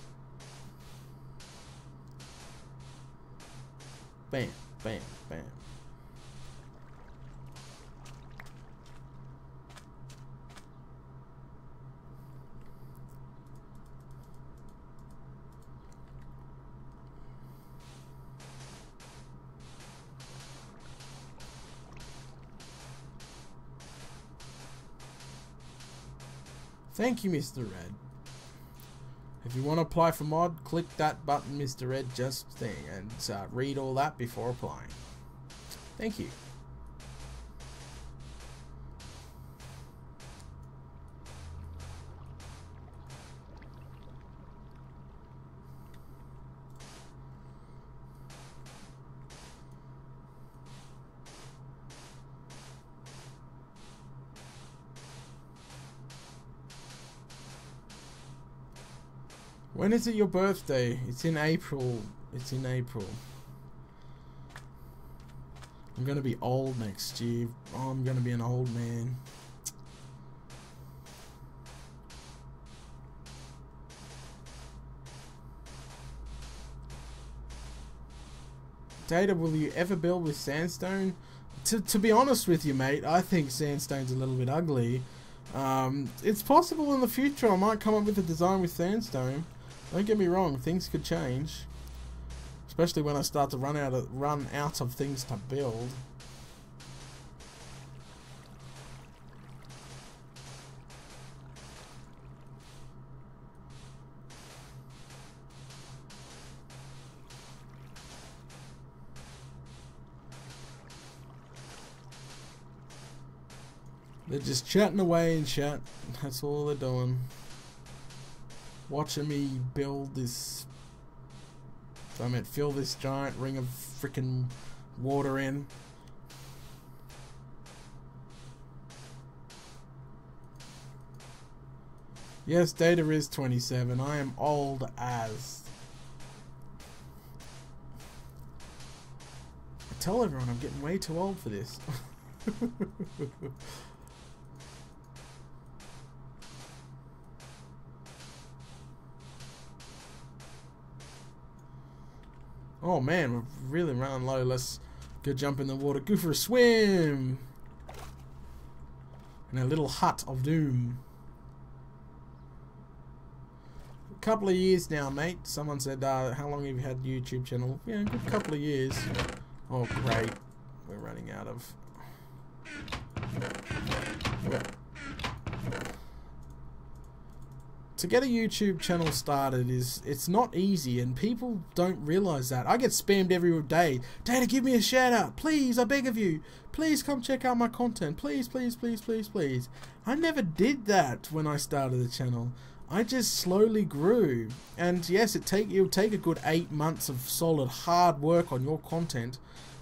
Bam, bam, bam. Thank you, Mr. Red. If you want to apply for mod, click that button, Mr. Red, just thing, and read all that before applying. Thank you. When is it your birthday? It's in April. It's in April. I'm gonna be old next year. Oh, I'm gonna be an old man. Data, will you ever build with sandstone? To be honest with you, mate, I think sandstone's a little bit ugly. It's possible in the future I might come up with a design with sandstone. Don't get me wrong, things could change, especially when I start to run out of things to build. They're just chatting away in chat. That's all they're doing. Watching me build this, fill this giant ring of freaking water in. Yes, Data is 27. I am old as. I tell everyone I'm getting way too old for this. Oh man, we're really running low. Let's go jump in the water, go for a swim in a little hut of doom. A couple of years now, mate. Someone said, how long have you had a YouTube channel? Yeah, a good couple of years. Oh great, we're running out of. To get a YouTube channel started it's not easy, and people don't realize that. I get spammed every day. Data, give me a shout out, please, I beg of you. Please come check out my content. Please, please, please, please, please. I never did that when I started the channel. I just slowly grew. And yes, it'll take a good 8 months of solid hard work on your content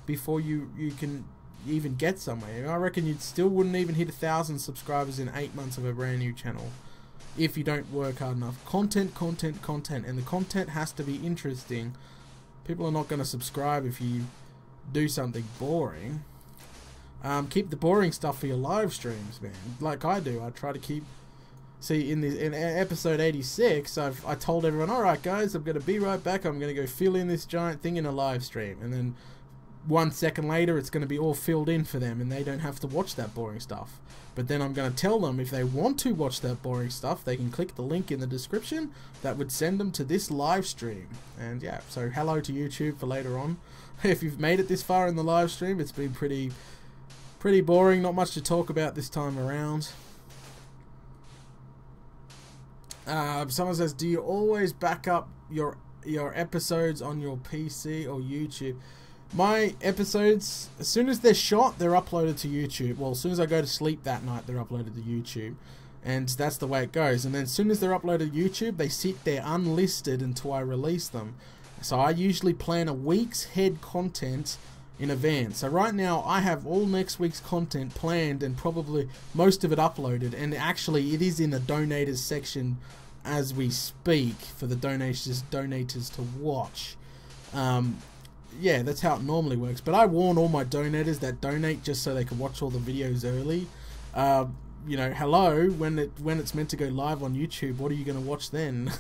before you can even get somewhere. I reckon you still wouldn't even hit 1,000 subscribers in 8 months of a brand new channel if you don't work hard enough. Content, content, content, and the content has to be interesting. People are not going to subscribe if you do something boring. Keep the boring stuff for your live streams, man. Like I do. I try to keep See, in episode 86, I told everyone, all right, guys, I'm going to be right back. I'm going to go fill in this giant thing in a live stream. And then 1 second later, it's going to be all filled in for them, and they don't have to watch that boring stuff. But then I'm going to tell them if they want to watch that boring stuff, they can click the link in the description. That would send them to this live stream. And yeah, so hello to YouTube for later on. If you've made it this far in the live stream, it's been pretty boring. Not much to talk about this time around. Someone says, do you always back up your episodes on your PC or YouTube? My episodes, as soon as they're shot, they're uploaded to YouTube. Well, as soon as I go to sleep that night, they're uploaded to YouTube. And that's the way it goes. And then as soon as they're uploaded to YouTube, they sit there unlisted until I release them. So I usually plan a week's head content in advance. So right now, I have all next week's content planned and probably most of it uploaded. And actually, it is in the donators section as we speak for the donators to watch. Yeah, that's how it normally works. But I warn all my donators that donate just so they can watch all the videos early. You know, hello, when it's meant to go live on YouTube, what are you going to watch then?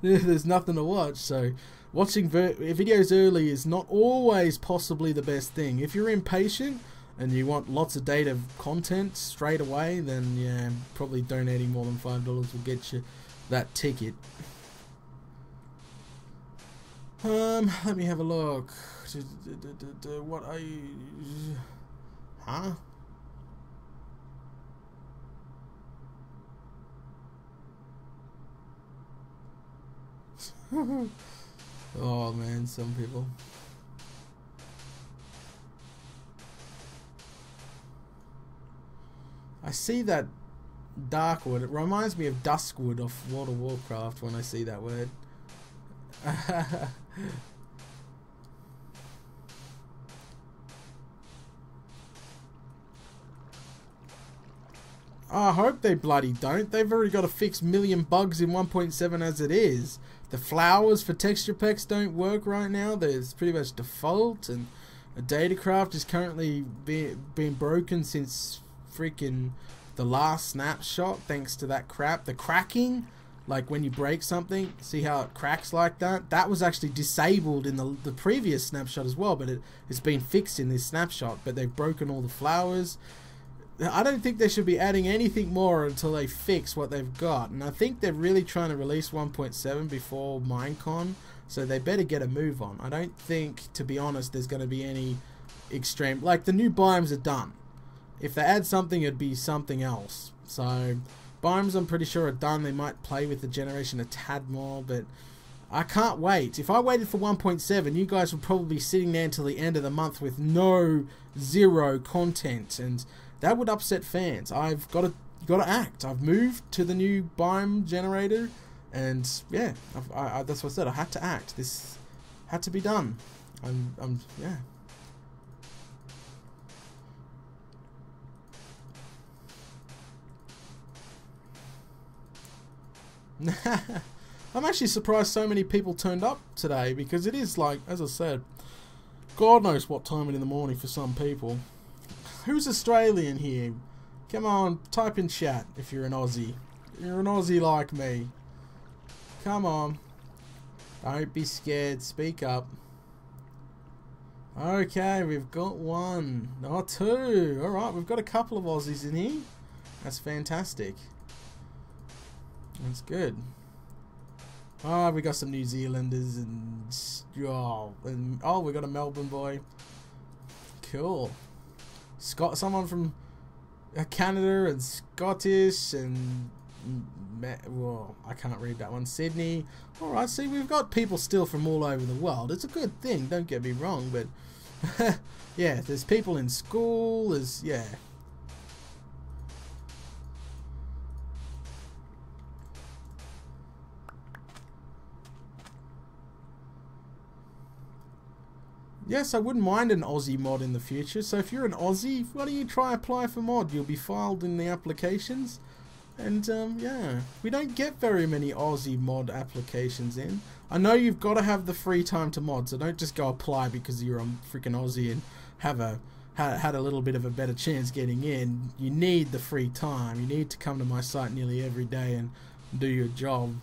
There's nothing to watch. So watching videos early is not always possibly the best thing. If you're impatient and you want lots of data content straight away, then yeah, probably donating more than $5 will get you that ticket. Let me have a look. What are you... Huh? Oh man, some people. I see that Darkwood. It reminds me of Duskwood of World of Warcraft when I see that word. I hope they bloody don't. They've already got to fix million bugs in 1.7 as it is. The flowers for texture packs don't work right now. There's pretty much default, and Datacraft is currently being broken since freaking the last snapshot, thanks to that crap. The cracking, like when you break something, see how it cracks like that? That was actually disabled in the previous snapshot as well, but it's been fixed in this snapshot. But they've broken all the flowers. I don't think they should be adding anything more until they fix what they've got. And I think they're really trying to release 1.7 before Minecon, so they better get a move on. I don't think, to be honest, there's going to be any extreme... Like, the new biomes are done. If they add something, it'd be something else. So, biomes I'm pretty sure are done. They might play with the generation a tad more, but I can't wait. If I waited for 1.7, you guys would probably be sitting there until the end of the month with zero content, and that would upset fans. I've got to act. I've moved to the new biome generator, and yeah, that's what I said. I had to act. This had to be done. Yeah. I'm actually surprised so many people turned up today, because it is, like, as I said, God knows what time in the morning for some people. Who's Australian here? Come on, type in chat if you're an Aussie. You're an Aussie like me. Come on. Don't be scared. Speak up. Okay, we've got one. Oh, two. Alright, we've got a couple of Aussies in here. That's fantastic. That's good. Oh, we got some New Zealanders and we got a Melbourne boy. Cool. Someone from Canada and Scottish and well, I can't read that one. Sydney. All right, see, we've got people still from all over the world. It's a good thing. Don't get me wrong, but yeah, there's people in school. Yeah. Yes, I wouldn't mind an Aussie mod in the future. So if you're an Aussie, why don't you try apply for mod? You'll be filed in the applications. And yeah, we don't get very many Aussie mod applications in. I know you've got to have the free time to mod, so don't just go apply because you're a freaking Aussie and have a had a little bit of a better chance getting in. You need the free time. You need to come to my site nearly every day and do your job.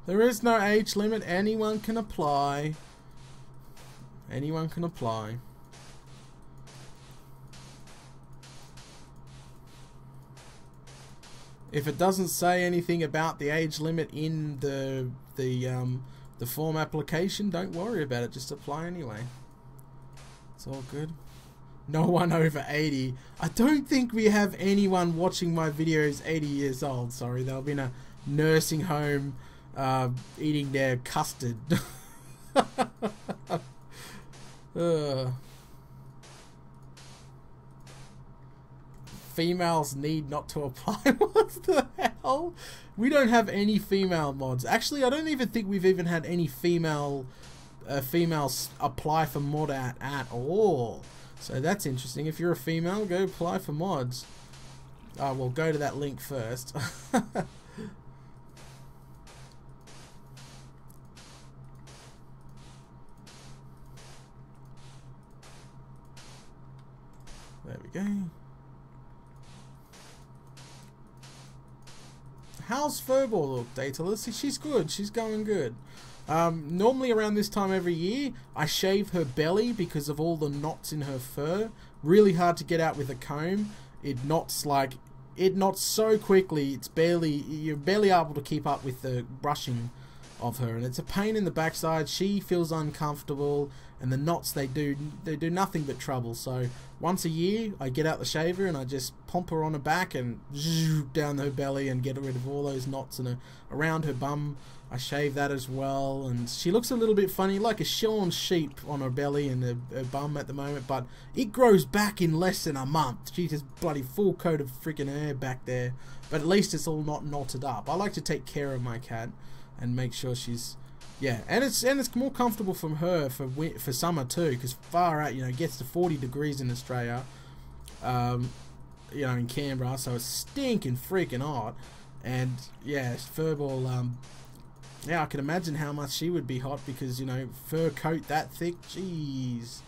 There is no age limit. Anyone can apply. Anyone can apply. If it doesn't say anything about the age limit in the form application, don't worry about it. Just apply anyway. It's all good. No one over 80. I don't think we have anyone watching my videos 80 years old. Sorry, they'll be in a nursing home eating their custard. Females need not to apply. What the hell? We don't have any female mods. Actually, I don't even think we've even had any females apply for mod at all. So that's interesting. If you're a female, go apply for mods. Well, go to that link first. There we go. How's Furball Dataless? She's good. She's going good. Normally around this time every year, I shave her belly because of all the knots in her fur. Really hard to get out with a comb. It knots so quickly. You're barely able to keep up with the brushing of her, and it's a pain in the backside. She feels uncomfortable, and the knots they do nothing but trouble. So once a year I get out the shaver and I just pump her on her back and down her belly and get rid of all those knots and around her bum. I shave that as well, and she looks a little bit funny, like a shorn sheep on her belly and her bum at the moment, but it grows back in less than a month. She's just bloody full coat of freaking hair back there, but at least it's all not knotted up. I like to take care of my cat and make sure she's, yeah, and it's more comfortable for her for summer too, because far out, it gets to 40 degrees in Australia, in Canberra, so it's stinking freaking hot. And yeah, Furball, yeah, I can imagine how much she would be hot because, fur coat that thick, jeez.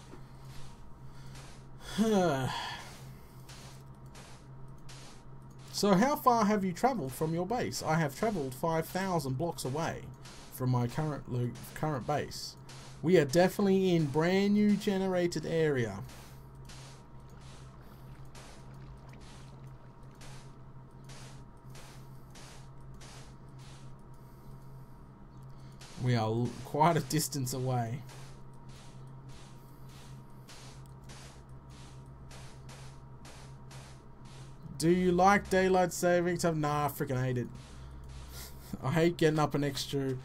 So how far have you travelled from your base? I have travelled 5,000 blocks away from my current base. We are definitely in brand new generated area. We are quite a distance away. Do you like daylight saving time? Nah, I freaking hate it. I hate getting up an extra.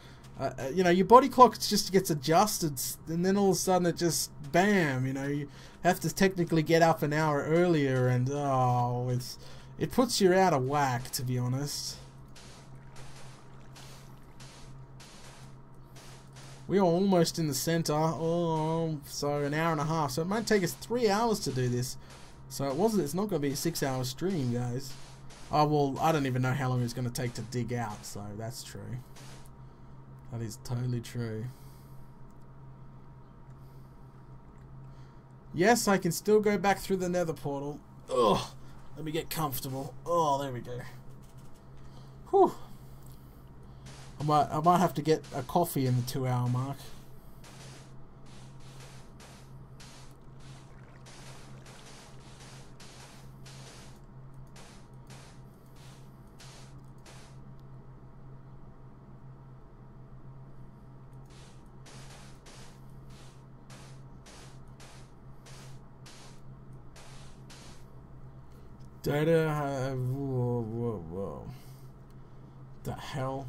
Your body clock just gets adjusted, and then all of a sudden it just bam. You have to technically get up an hour earlier, and it puts you out of whack, to be honest. We are almost in the center. So an hour and a half. So it might take us 3 hours to do this. So it's not going to be a 6-hour stream, guys. Oh, well, I don't even know how long it's going to take to dig out, so that's true. That is totally true. Yes, I can still go back through the nether portal. Ugh, let me get comfortable. Oh, there we go. Whew. I might have to get a coffee in the 2-hour mark. Data, whoa. The hell?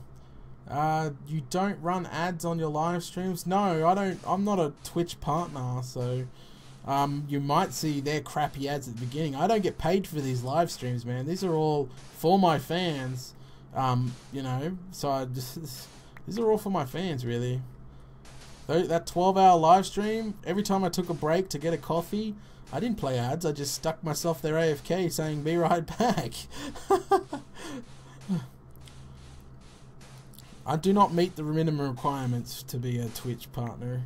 You don't run ads on your live streams? No, I don't. I'm not a Twitch partner, so you might see their crappy ads at the beginning. I don't get paid for these live streams, man. These are all for my fans. So these are all for my fans, really. That 12-hour live stream, every time I took a break to get a coffee, I didn't play ads. I just stuck myself there AFK saying, be right back. I do not meet the minimum requirements to be a Twitch partner.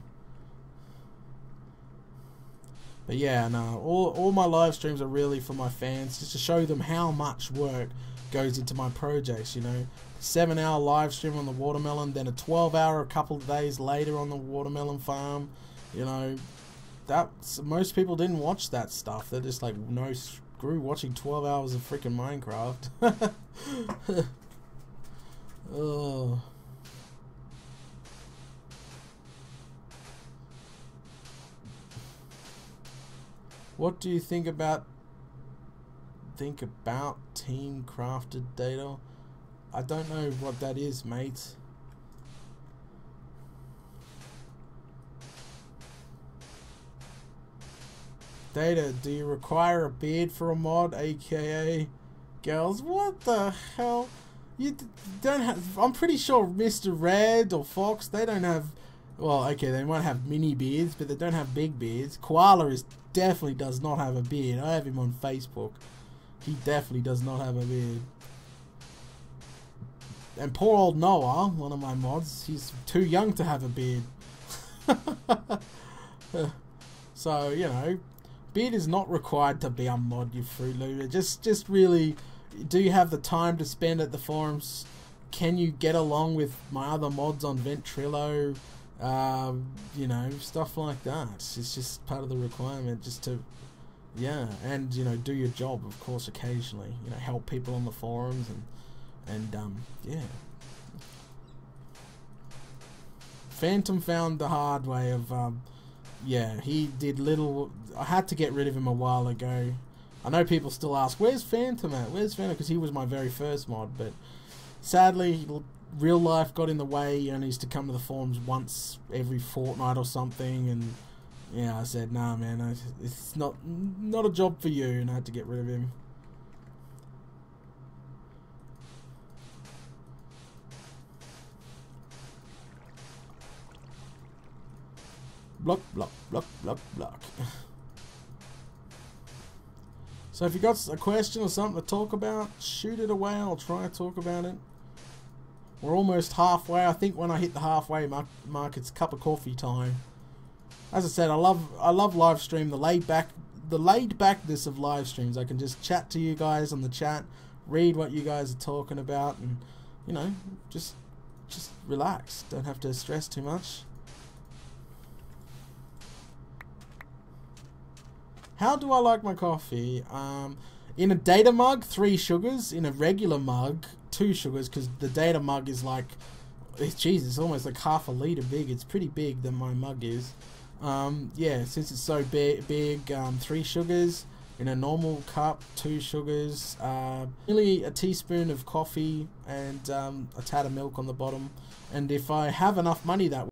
But yeah, no, all my live streams are really for my fans, just to show them how much work goes into my projects, you know. 7-hour live stream on the watermelon, then a 12-hour a couple of days later on the watermelon farm, you know. Most people didn't watch that stuff. They're just like, no, screw watching 12 hours of freaking Minecraft. Oh. What do you think about team crafted data? I don't know what that is, mate. Data, do you require a beard for a mod, aka girls? What the hell? You don't have. I'm pretty sure Mr. Red or Fox, they don't have. Well, okay, they might have mini beards, but they don't have big beards. Koala definitely does not have a beard. I have him on Facebook. He definitely does not have a beard. And poor old Noah, one of my mods, he's too young to have a beard. So, you know, beard is not required to be a mod, you Fruit Looter. Just really, do you have the time to spend at the forums? Can you get along with my other mods on Ventrilo? You know, stuff like that. It's just part of the requirement, just to, yeah, and, you know, do your job, of course, occasionally. You know, help people on the forums and yeah. Phantom found the hard way of, yeah, he did little. I had to get rid of him a while ago. I know people still ask, where's Phantom at? Where's Phantom? Because he was my very first mod, but sadly, real life got in the way. He only used to come to the forums once every fortnight or something, and yeah, I said, nah, man, it's not a job for you, and I had to get rid of him. Block, block, block, block, block. So if you got a question or something to talk about, shoot it away. I'll try to talk about it. We're almost halfway. I think when I hit the halfway mark, it's cup of coffee time. As I said, I love live stream. The laid backness of live streams. I can just chat to you guys on the chat, read what you guys are talking about, and you know, just relax. Don't have to stress too much. How do I like my coffee? In a data mug, 3 sugars. In a regular mug, 2 sugars, because the data mug is like, geez, it's almost like half a litre big. It's pretty big than my mug is. Yeah, since it's so big, 3 sugars. In a normal cup, 2 sugars. Nearly a teaspoon of coffee and a tad of milk on the bottom. And if I have enough money that